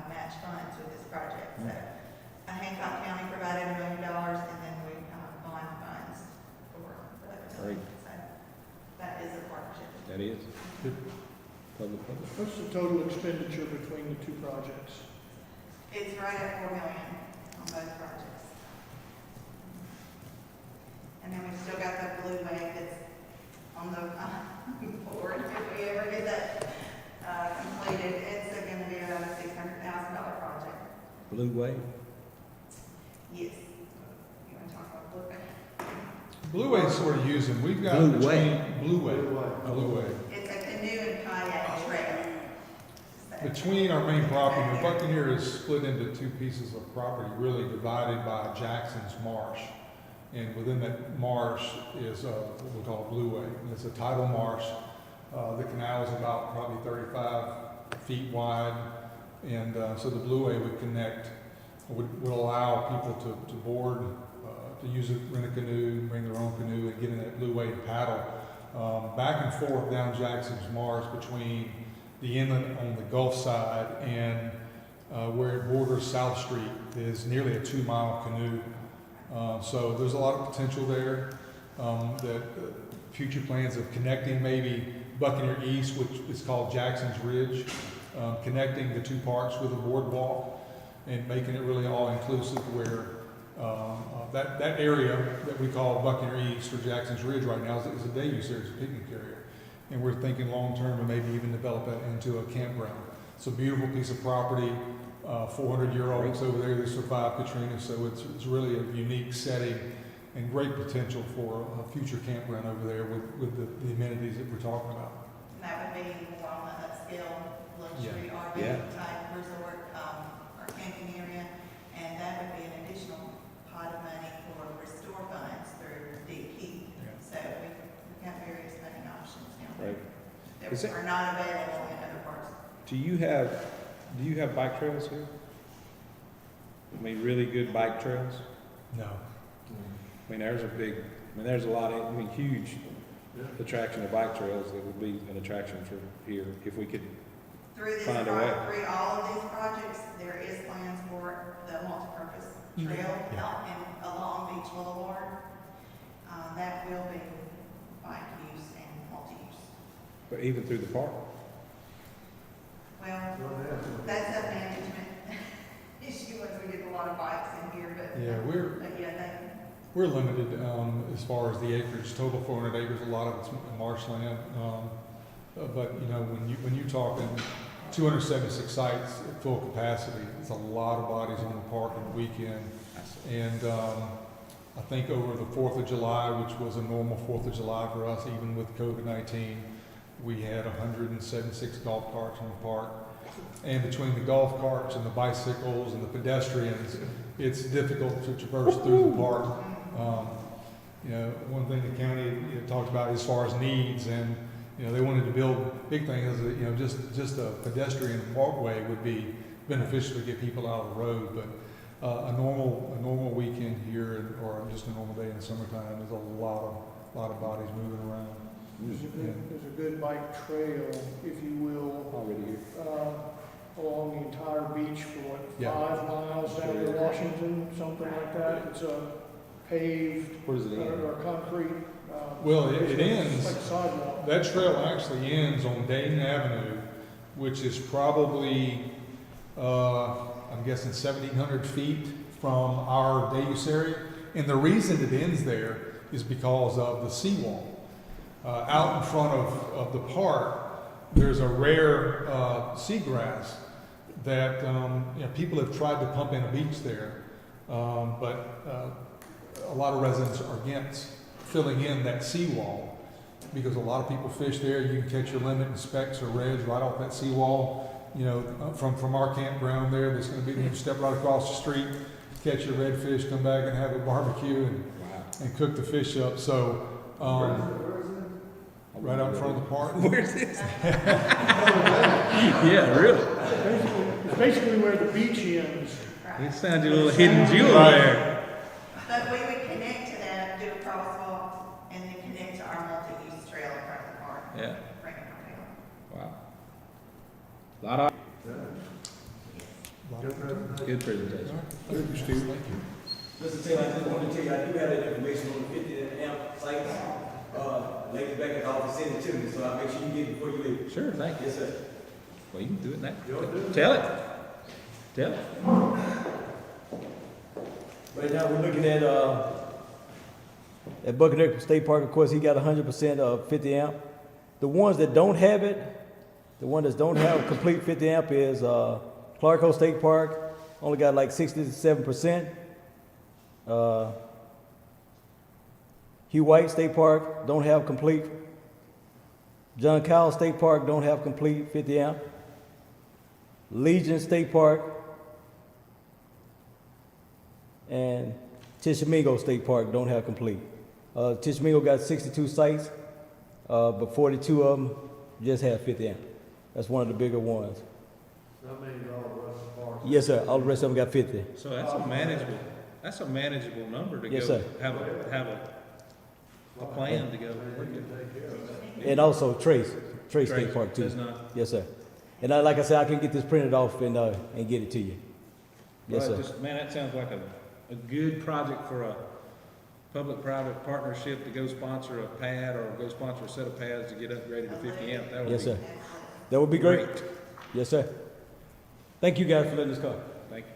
match funds with this project. So Hancock County provided $1 million, and then we bond funds for the Great. So that is a partnership. That is. Public. What's the total expenditure between the two projects? It's right at $4 million on both projects. And then we've still got that blue wave that's on the board. If we ever get that completed, it's going to be about a $600,000 project. Blue Wave. Yes. You want to talk about blue wave? Blue Wave's sort of using. We've got Blue between Wave. Blue Wave. It's a canoe and kayak trail. So- Between our main property, the Buccaneer is split into two pieces of property, really divided by Jackson's Marsh. And within that marsh is what we call a Blue Wave. And it's a tidal marsh. The canal is about probably 35 feet wide. And so the Blue Wave would connect, would allow people to board, to use it, rent a canoe, bring their own canoe, and get in that Blue Wave paddle back and forth down Jackson's Marsh between the inlet on the Gulf side and where it borders South Street is nearly a 2-mile canoe. So there's a lot of potential there. That future plans of connecting maybe Buccaneer East, which is called Jackson's Ridge, connecting the two parks with a boardwalk and making it really all inclusive where that area that we call Buccaneer East or Jackson's Ridge right now is a day use area, it's a picnic area. And we're thinking long term and maybe even develop that into a campground. It's a beautiful piece of property, 400-year-olds over there that survived Katrina, so it's really a unique setting and great potential for a future campground over there with the amenities that we're talking about. And that would be more on the upscale luxury RV Yeah. type resort or camping area. And that would be an additional pot of money for restore funds through DP. Yeah. So we've got various funding options now Right. that Is it- are not available in other parts. Do you have bike trails here? I mean, really good bike trails? No. I mean, there's a lot of, huge attraction of bike trails that would be an attraction for here if we could. Through this Find a way. through all of these projects, there is plans for the multipurpose trail Yeah. out and along Beach Boulevard. That will be bike use and multi-use. But even through the park? Well, that's a management issue once we get a lot of bikes in here, but. Yeah, But yeah, we're limited as far as the acreage, total 400 acres, a lot of it's marshland. But you know, when you talk in 276 sites at full capacity, it's a lot of bodies on the park on the weekend. And I think over the 4th of July, which was a normal 4th of July for us, even with COVID-19, we had 176 golf carts in the park. And between the golf carts and the bicycles and the pedestrians, it's difficult to traverse through the park. You know, one thing the county talked about as far as needs, and you know, they wanted to build big things. You know, just a pedestrian walkway would be beneficial to get people out of the road. But a normal weekend here, or just a normal day in the summertime, there's a lot of bodies moving around. There's a good bike trail, if you will, Already here. along the entire beach for what, Yeah. 5 miles down to Washington, something like that. It's a paved Where does it end? or concrete. Well, it it's ends- like a sidewalk. That trail actually ends on Dayton Avenue, which is probably, I'm guessing 1,700 feet from our day use area. And the reason it ends there is because of the seawall. Out in front of the park, there's a rare seagrass that people have tried to pump in a beach there, but a lot of residents are against filling in that seawall because a lot of people fish there. You can catch your limit and specks or reds right off that seawall, you know, from our campground there. That's going to be, you step right across the street, catch your redfish, come back and have a barbecue and cook the fish up. So, right out in front of the park. Where's this? Yeah, really. It's basically where the beach ends. It sounds like a little hidden jewel there. But we would connect to that, do a crosswalk, and then connect to our multi-use trail in front of the park. Yeah. Bring it right down. Wow. Lot of good presentation. Thank you, Steve. Mr. Taylor, I just wanted to tell you, I do have that information on the 50 amp sites. Ladies back at the office send it to me, so I'll make sure you get it before you leave. Sure, thank you. Yes, sir. Well, you can do it now. Tell it. Tell it. Right now, we're looking at Buccaneer State Park. Of course, he got 100% of 50 amp. The ones that don't have it, the one that don't have complete 50 amp is Clark State Park. Only got like 67%. Hugh White State Park don't have complete. John Cowell State Park don't have complete 50 amp. Legion State Park and Tishomingo State Park don't have complete. Tishomingo got 62 sites, but 42 of them just have 50 amp. That's one of the bigger ones. That means all the rest of the parks. Yes, sir. All the rest of them got 50. So that's a manageable number to Yes, go sir. have a plan to go. And also Trace State Trace Park too. does not. Yes, sir. And like I said, I can get this printed off and get it to you. Yes, Well, sir. man, that sounds like a good project for a public-private partnership to go sponsor a pad or go sponsor a set of pads to get upgraded to 50 amp. That would Yes, be sir. That would be great. great. Yes, sir. Thank you guys for letting us come. Thank you.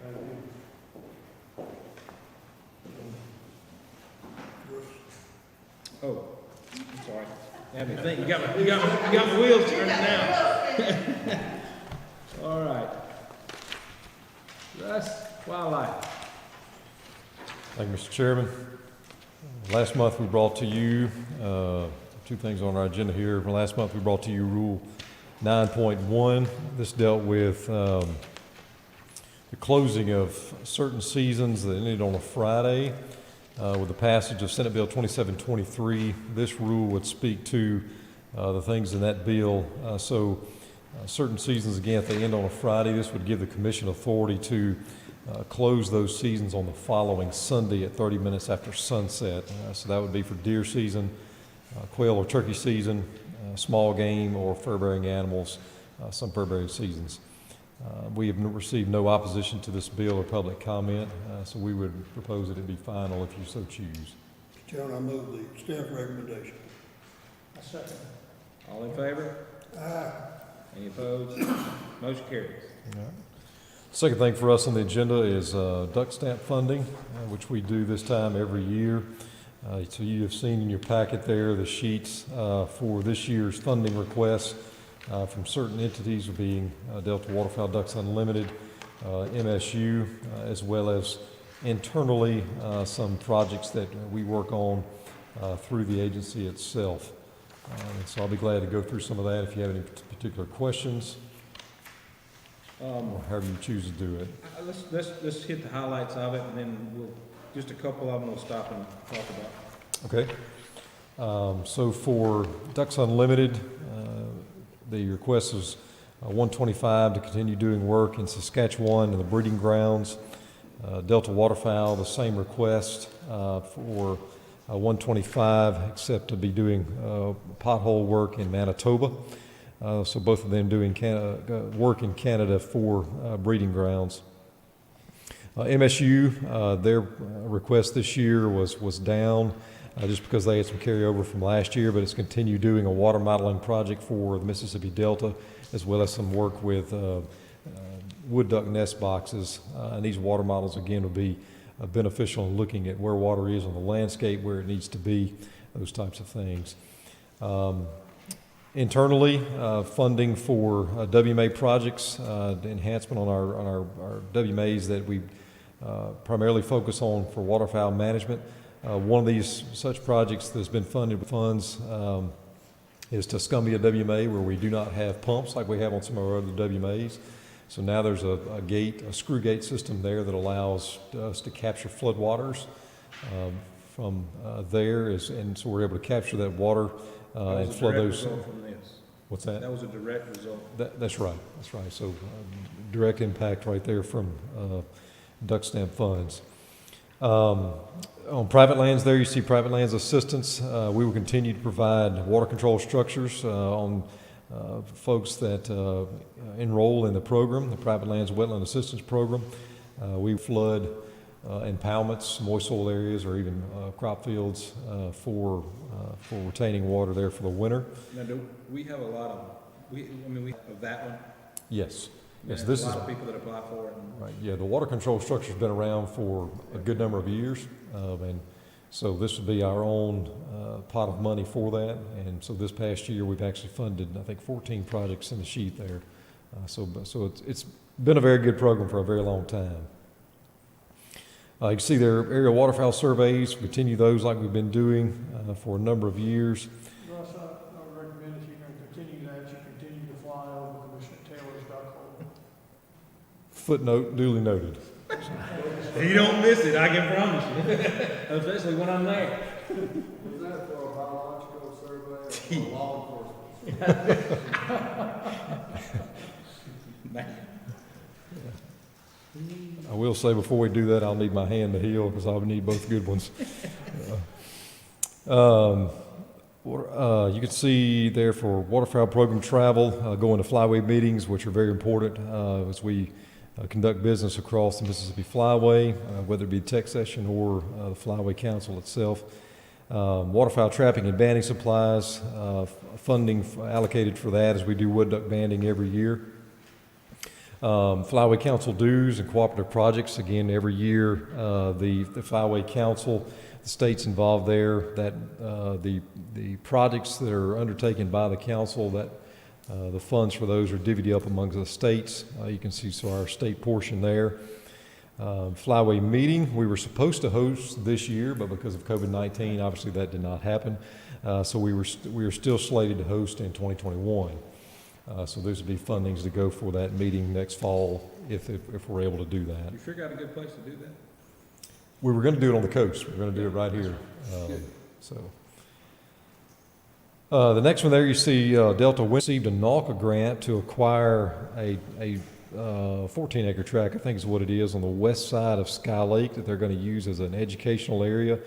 Oh, I'm sorry. Have me think. You got my wheels turning now. All right. Russ, wildlife. Thank you, Mr. Chairman. Last month we brought to you, two things on our agenda here. Last month we brought to you Rule 9.1. This dealt with the closing of certain seasons that ended on a Friday. With the passage of Senate Bill 2723, this rule would speak to the things in that bill. Certain seasons, again, if they end on a Friday, this would give the commission authority to close those seasons on the following Sunday at 30 minutes after sunset. So that would be for deer season, quail or turkey season, small game or fur-bearing animals, some fur-bearing seasons. We have received no opposition to this bill or public comment, so we would propose that it be final if you so choose. Mr. Chairman, I move the staff recommendation. I second. All in favor? Aye. Any opposed? Motion carries. All right. Second thing for us on the agenda is duck stamp funding, which we do this time every year. So you have seen in your packet there the sheets for this year's funding requests from certain entities being Delta Waterfowl Ducks Unlimited, MSU, as well as internally some projects that we work on through the agency itself. And so I'll be glad to go through some of that if you have any particular questions, or however you choose to do it. Let's hit the highlights of it, and then just a couple of them we'll stop and talk about. Okay. So for Ducks Unlimited, the request is $125 to continue doing work in Saskatchewan and the breeding grounds. Delta Waterfowl, the same request for $125, except to be doing pothole work in Manitoba. So both of them doing work in Canada for breeding grounds. MSU, their request this year was down just because they had some carryover from last year, but it's continued doing a water modeling project for the Mississippi Delta, as well as some work with wood duck nest boxes. And these water models, again, will be beneficial in looking at where water is on the landscape, where it needs to be, those types of things. Internally, funding for Wma Projects, the enhancement on our WMAs that we primarily focus on for waterfowl management. One of these such projects that's been funded with funds is Tuscumbia WMA, where we do not have pumps like we have on some of our other WMAs. So now there's a screw gate system there that allows us to capture floodwaters from there, and so we're able to capture that water and flood those. From this. What's that? That was a direct result. That's right. That's right. So direct impact right there from duck stamp funds. On private lands there, you see private lands assistance. We will continue to provide water control structures on folks that enroll in the program, the Private Lands Wetland Assistance Program. We flood impoundments, moist soil areas, or even crop fields for retaining water there for the winter. Now, do we have a lot of, we have that one? Yes. Yes, There's this a is lot of people that apply for it. And right. Yeah, the water control structure's been around for a good number of years, and so this would be our own pot of money for that. And so this past year, we've actually funded, I think, 14 projects in the sheet there. So it's been a very good program for a very long time. You can see their aerial waterfowl surveys. Continue those like we've been doing for a number of years. Russ, I would recommend if you're going to continue that, you continue to fly over Commissioner Taylor's duck hole. Footnote duly noted. you don't miss it, I can promise you. Especially when I'm there. Was that for a biological survey or for law enforcement? I will say before we do that, I'll need my hand to heal because I'll need both good ones. You can see there for waterfowl program travel, going to flyway meetings, which are very important as we conduct business across the Mississippi Flyway, whether it be tech session or the Flyway Council itself. Waterfowl trapping and banding supplies, funding allocated for that as we do wood duck banding every year. Flyway Council dues and cooperative projects, again, every year the Flyway Council, the state's involved there, that the projects that are undertaken by the council, that the funds for those are divvied up among the states. You can see our state portion there. Flyway meeting, we were supposed to host this year, but because of COVID-19, obviously that did not happen. So we were still slated to host in 2021. So there's to be fundings to go for that meeting next fall if we're able to do that. You figure out a good place to do that? We were going to do it on the coast. We're going to do it right here. The next one there, you see Delta Wind received a NAWCA grant to acquire a 14-acre tract, I think is what it is, on the west side of Sky Lake that they're going to use as an educational area.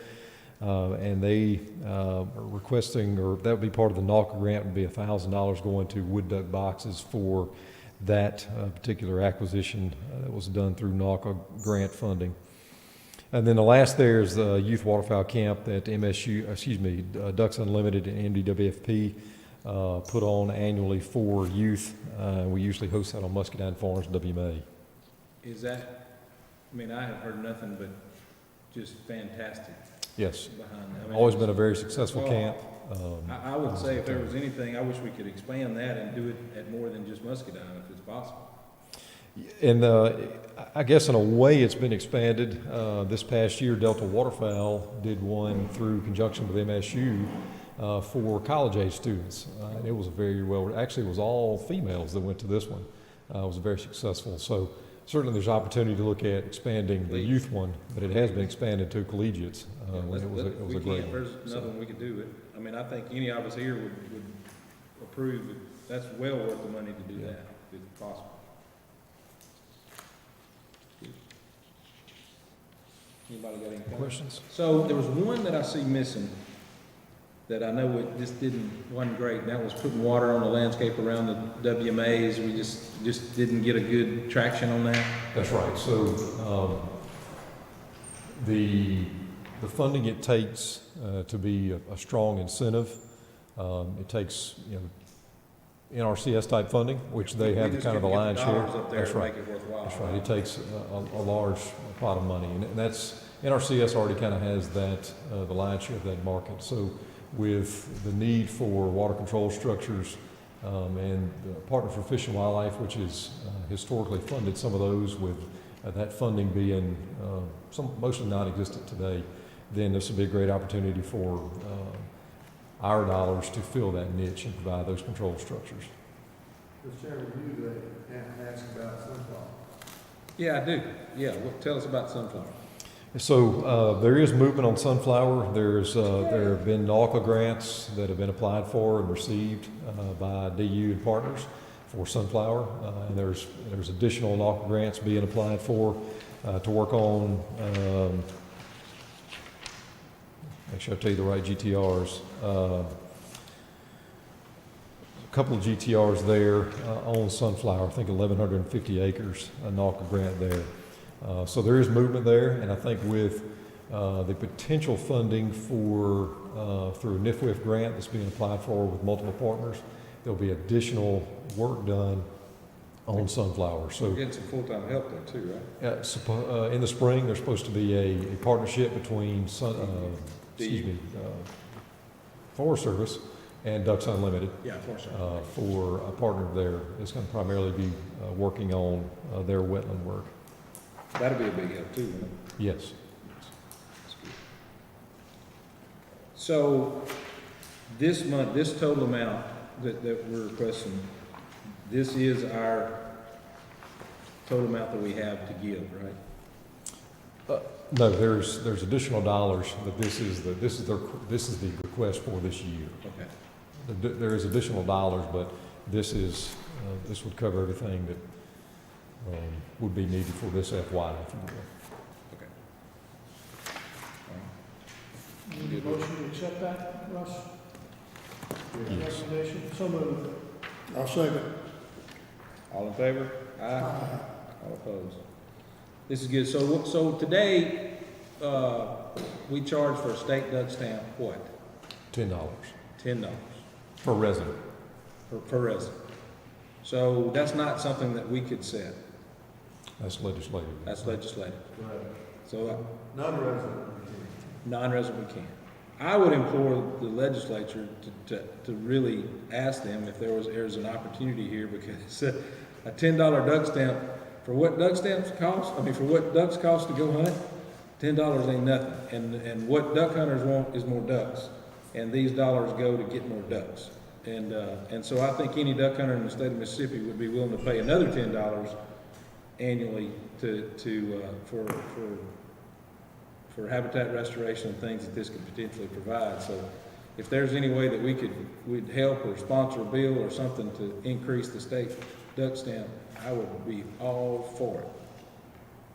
And they are requesting, or that would be part of the NAWCA grant, would be $1,000 going to wood duck boxes for that particular acquisition that was done through NAWCA grant funding. And then the last there is the Youth Waterfowl Camp that Ducks Unlimited and MDWFP put on annually for youth. We usually host that on Muscadine Farms, WMA. Is that, I have heard nothing but just fantastic. Yes. Behind that. Always been a very successful camp. I would say if there was anything, I wish we could expand that and do it at more than just Muscadine if it's possible. And I guess in a way it's been expanded. This past year, Delta Waterfowl did one through conjunction with MSU for college-age students. It was actually it was all females that went to this one. It was very successful. So certainly there's opportunity to look at expanding the youth one, but it has been expanded to collegiates. It was a great one. There's nothing we could do. I think any of us here would approve that that's well worth the money to do that if it's possible. Anybody got any Questions? So there was one that I see missing that I know it just wasn't great, and that was putting water on the landscape around the WMAs. We just didn't get a good traction on that. That's right. So the funding it takes to be a strong incentive, it takes NRCS type funding, which they have kind of the lion's share. That's right. That's right. It takes a large pot of money, and that's NRCS already kind of has that the lion's share of that market. So with the need for water control structures and Partners for Fish and Wildlife, which is historically funded some of those, with that funding being mostly non-existent today, then this would be a great opportunity for our dollars to fill that niche and provide those control structures. Mr. Chairman, you asked about sunflower. Yeah, I do. Yeah, tell us about sunflower. So there is movement on sunflower. There have been NALCA grants that have been applied for and received by DU and partners for sunflower, and there's additional NALCA grants being applied for to work on. Make sure I tell you the right GTRs. A couple of GTRs there on sunflower. I think 1,150 acres, a NALCA grant there. So there is movement there, and I think with the potential funding for through a NIFWF grant that's being applied for with multiple partners, there'll be additional work done on sunflower. So Getting some full-time help there too, right? in the spring, there's supposed to be a partnership between Forest Service and Ducks Unlimited. Yeah, for sure. For a partner there that's going to primarily be working on their wetland work. That'll be a big help too, won't it? Yes. That's good. So this month, this total amount that we're requesting, this is our total amount that we have to give, right? No, there's additional dollars, but this is the request for this year. Okay. There is additional dollars, but this would cover everything that would be needed for this FY, if you will. Okay. Need a motion to accept that, Russ? Yes. Recommendation, so moved. I'll second. All in favor? Aye. All opposed? This is good. So today, we charge for a state duck stamp, what? $10 $10 per resident. per resident. So that's not something that we could set. That's legislative. That's legislative. Right. So Non-resident. non-resident we can. I would implore the legislature to really ask them if there's an opportunity here, because a $10 duck stamp, for what duck stamps cost, for what ducks cost to go hunt, $10 ain't nothing. And what duck hunters want is more ducks. And these dollars go to get more ducks. And so I think any duck hunter in the state of Mississippi would be willing to pay another $10 annually for habitat restoration and things that this could potentially provide. So if there's any way that we'd help or sponsor a bill or something to increase the state duck stamp, I would be all for it.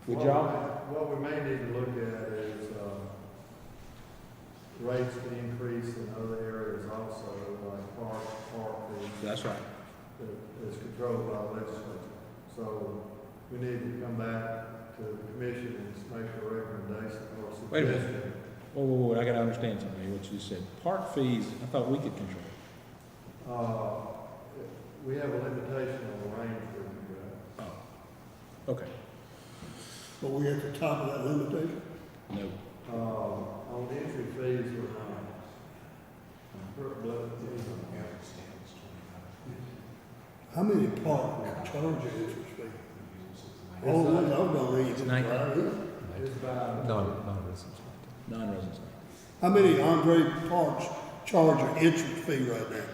Would y'all? What we may need to look at is rates to increase in other areas also, like park fees. That's right. That is controlled by the legislature. So we need to come back to the commission and make a recommendation or suggestion. Wait a minute. Whoa, I gotta understand something here, what you said. Park fees, I thought we could control. We have a limitation on the range for you guys. Oh, okay. But we at the top of that limitation? No. On the entry fees, we're not. How many park charge you interest fee? All the ones I've gone read. It's 19. It's about, Non-residents. Non-residents. How many Andre parks charge an entrance fee right now?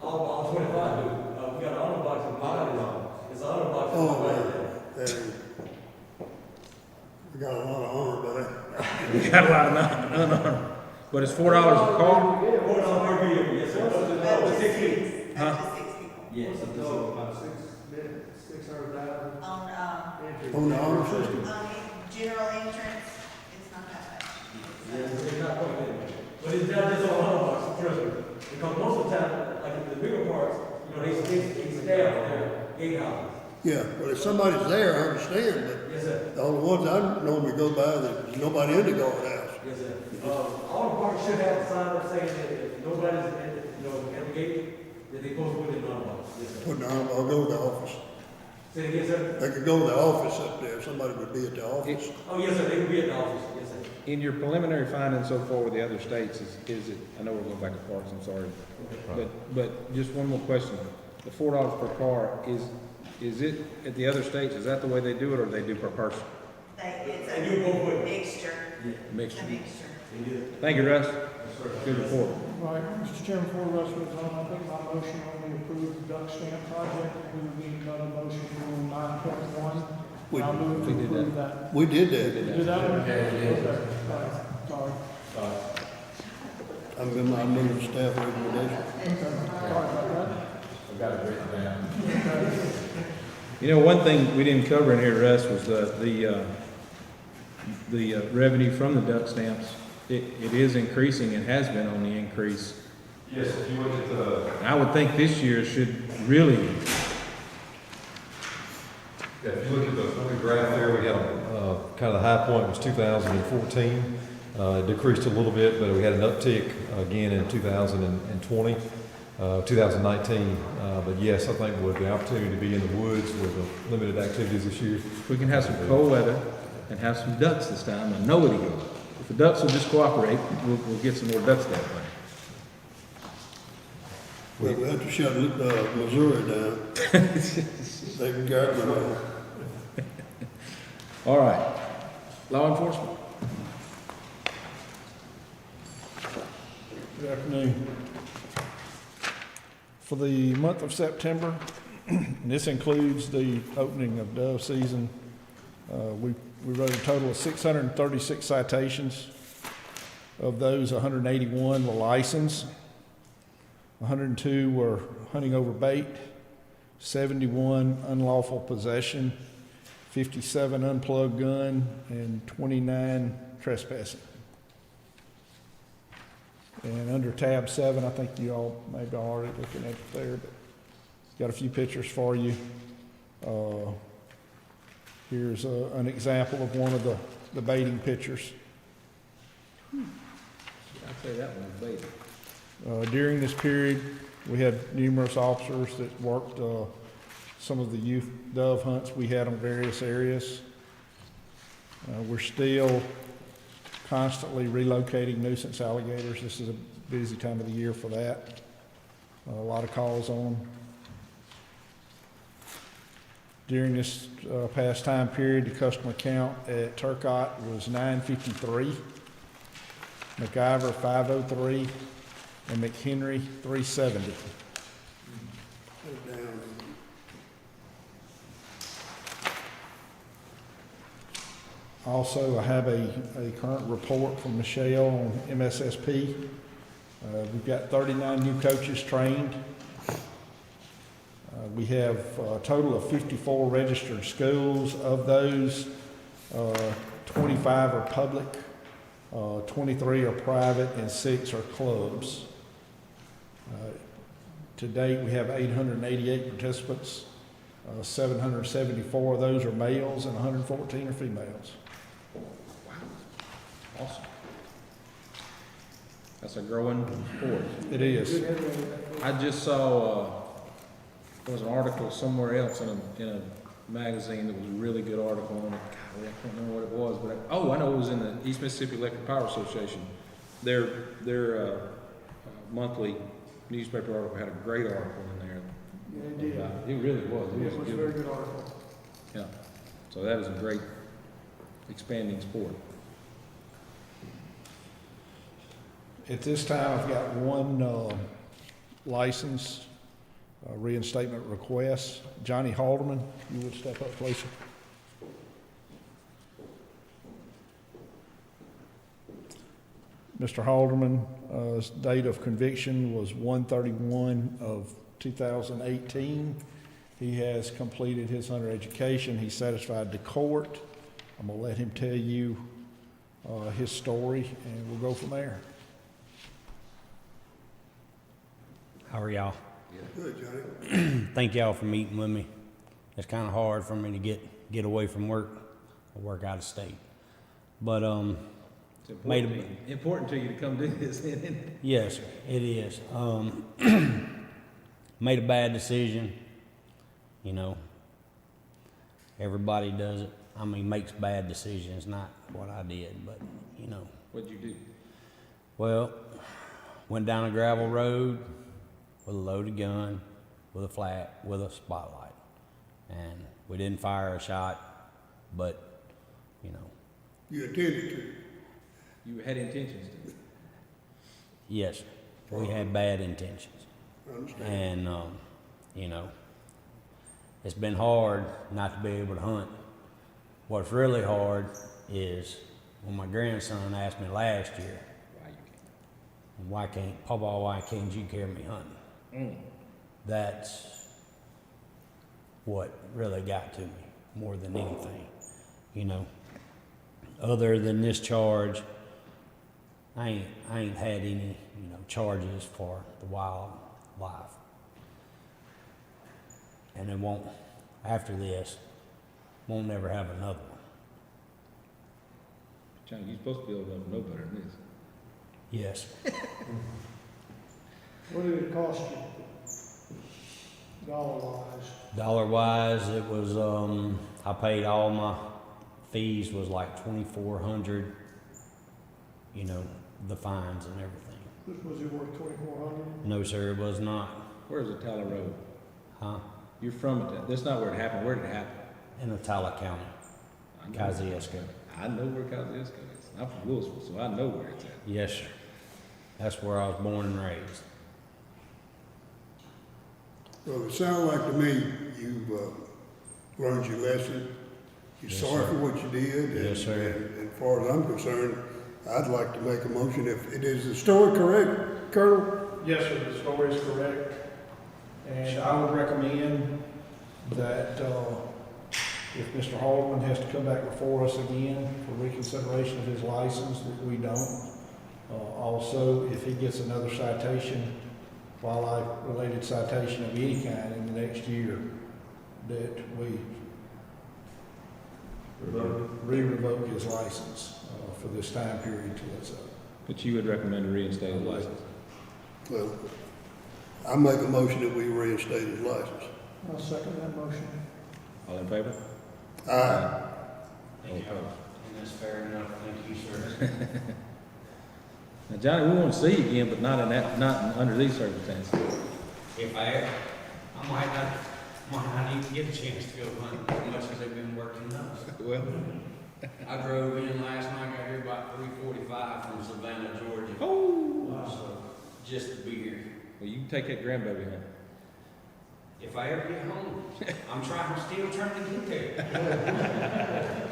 All 25 do. We got an auto box in mine. It's an auto box in Oh, mine. We got a lot of honor by that. We got a lot of unarmed. But it's $4 a car? $4 per vehicle, yes, sir. Up to 6 six, feet. up to 6 people. Yes. about 600,000 On, entry. On the honor system? general entrance, it's not that much. Yes, it's not quite that. But it's not just on auto box, trust me. Because most of the time, like the bigger parts, they staff their gatehouses. Yeah, but if somebody's there, I understand, Yes, sir. but all the ones I normally go by, there's nobody in the guardhouse. Yes, sir. All the parks should have a sign up saying that if nobody's at the gate, that they post with it on the box. Yes, sir. Put down, I'll go to the office. Say it again, sir. They could go to the office up there, somebody would be at the office. Oh, yes, sir, they will be at the office, yes, sir. In your preliminary findings so far with the other states, is it, I know we're going back to parks, I'm sorry. But just one more question. The $4 per car, is it at the other states, is that the way they do it, or they do per person? It's They do both a ways. mixture, Mixture. a mixture. Thank you, Russ. Good report. Right, Mr. Chairman, before the rest of it's on, I think my motion only approved the duck stamp project, we would need another motion for 9.1. We- I'll move to we did approve that. We did that. Did that one? Okay, sorry. I move the staff recommendation. Sorry about that. You know, one thing we didn't cover in here, Russ, was the revenue from the duck stamps. It is increasing, it has been on the increase. Yes, if you look at the, I would think this year should really, yeah, if you look at the graph there, we had, kind of the high point was 2014. It decreased a little bit, but we had an uptick again in 2020, 2019. But yes, I think with the opportunity to be in the woods with the limited activities this year. if we can have some cold weather and have some ducks this time, I know it'll go. If the ducks will just cooperate, we'll get some more ducks that way. Well, we have to shut Missouri down. They can guard them all. All right, law enforcement. Good afternoon. For the month of September, and this includes the opening of dove season, we wrote a total of 636 citations. Of those, 181 were licensed, 102 were hunting over bait, 71 unlawful possession, 57 unplugged gun, and 29 trespassing. And under tab 7, I think you all may be already looking at it there, but got a few pictures for you. Here's an example of one of the baiting pictures. I'd say that one's bait. During this period, we had numerous officers that worked some of the youth dove hunts we had in various areas. We're still constantly relocating nuisance alligators. This is a busy time of the year for that. A lot of calls on them. During this past time period, the customer count at Turcotte was 953, McIver 503, and McHenry 370. Also, I have a current report from Michelle on MSSP. We've got 39 new coaches trained. We have a total of 54 registered schools. Of those, 25 are public, 23 are private, and 6 are clubs. To date, we have 888 participants. 774 of those are males and 114 are females. Awesome. That's a growing sport. It is. I just saw, there was an article somewhere else in a magazine that was a really good article on it. Golly, I can't remember what it was, but I know it was in the East Mississippi Electric Power Association. Their monthly newspaper article had a great article in there. Yeah, it did. It really was. It was a very good article. Yeah. So that is a great expanding sport. At this time, I've got one license reinstatement request. Johnny Halderman, you would step up, please. Mr. Halderman's date of conviction was 1/31 of 2018. He has completed his hunter education. He's satisfied the court. I'm going to let him tell you his story, and we'll go from there. How are y'all? Good, Johnny. Thank y'all for meeting with me. It's kind of hard for me to get away from work. I work out of state. But It's important to you to come do this, isn't it? yes, it is. Made a bad decision. You know, everybody does it. I mean, makes bad decisions, not what I did, but you know. What'd you do? Well, went down a gravel road with a loaded gun, with a flat, with a spotlight. And we didn't fire a shot, but, you know. You attended to. You had intentions to. Yes. We had bad intentions. I understand. And, you know, it's been hard not to be able to hunt. What's really hard is when my grandson asked me last year, why can't you carry me hunting? That's what really got to me more than anything. You know, other than this charge, I ain't had any, you know, charges for the wildlife. And it won't, after this, won't never have another one. Johnny, you're supposed to be able to know better than this. Yes. What did it cost you? Dollar-wise? Dollar-wise, it was, I paid all my fees was like $2,400, you know, the fines and everything. Was it worth $2,400? No, sir, it was not. Where's the Tyler Road? Huh? You're from it. That's not where it happened. Where did it happen? In Atala County, Kosciuszko. I know where Kosciuszko is. I'm from Louisville, so I know where it's at. Yes, sir. That's where I was born and raised. Well, it sounds like to me you've learned your lesson. You're Yes, sorry sir. for what you did. Yes, sir. And as far as I'm concerned, I'd like to make a motion. If it is the story correct, Colonel? Yes, sir, the story is correct. And I would recommend that if Mr. Haldeman has to come back before us again for reconsideration of his license, that we don't. Also, if he gets another citation, wildlife-related citation of any kind in the next year, that we re-revoke his license for this time period till it's up. But you would recommend to reinstate his license? Well, I make a motion that we reinstate his license. I'll second that motion. All in favor? Aye. Thank you. And that's fair enough. Thank you, sir. Now, Johnny, we want to see you again, but not in that, not under these circumstances. If I might not even get a chance to go hunt as much as they've been working us. Well, I drove in last night, got here about 3:45 from Savannah, Georgia. oh, So, just to be here. well, you can take that grandbaby home. If I ever get home, I'm still trying to get there.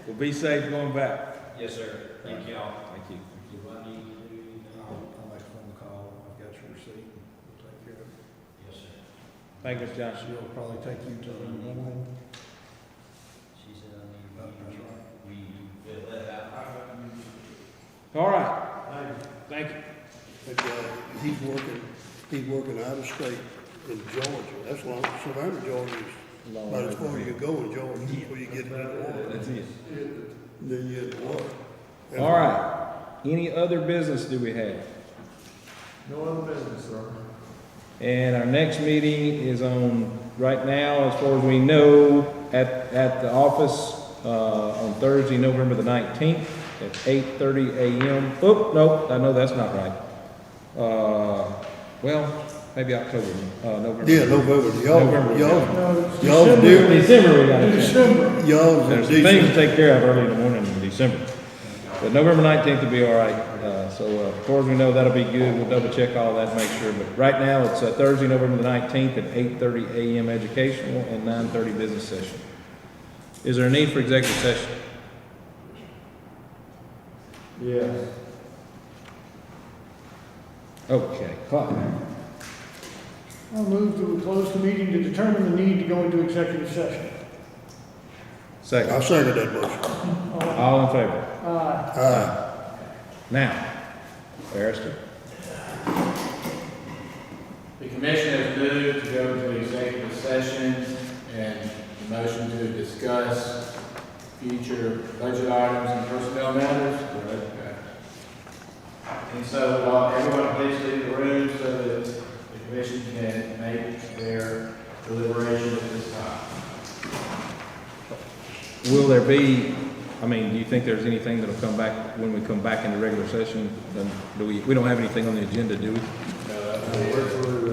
Well, be safe going back. Yes, sir. Thank y'all. Thank you. Do I need to do anything? I'll make a phone call. I've got your receipt. We'll take care of it. Yes, sir. Thank you, Mr. Johnson. She'll probably take you to the morning. She said I need to fill that out. All right. Thank you. But he's working out of state in Georgia. That's long. Savannah, Georgia is about as far as you go in Georgia before you get into the water. That's it. Then you're in the water. That's All right. Any other business do we have? No other business, sir. And our next meeting is on, right now, as far as we know, at the office, on Thursday, November the 19th at 8:30 a.m. Oh, no, I know that's not right. Well, maybe October, November. Yeah, November. November. Y'all's due. December we got it. December. Y'all's There's some decent. things to take care of early in the morning in December. But November 19th will be all right. So as far as we know, that'll be good. We'll double check all that, make sure. But right now, it's Thursday, November the 19th at 8:30 a.m. educational and 9:30 business session. Is there a need for executive session? Yes. Okay, Clyde. I'll move that we close the meeting to determine the need to go into executive session. I Second. second that motion. All in favor? Aye. Now, Barrister. The commission has moved to go into executive session and the motion to discuss future budget items and personnel matters. Okay. And so everyone please leave the room so that the commission can make their deliberation at this time. Will there be, I mean, do you think there's anything that'll come back when we come back into regular session? Then we don't have anything on the agenda, do we? We're through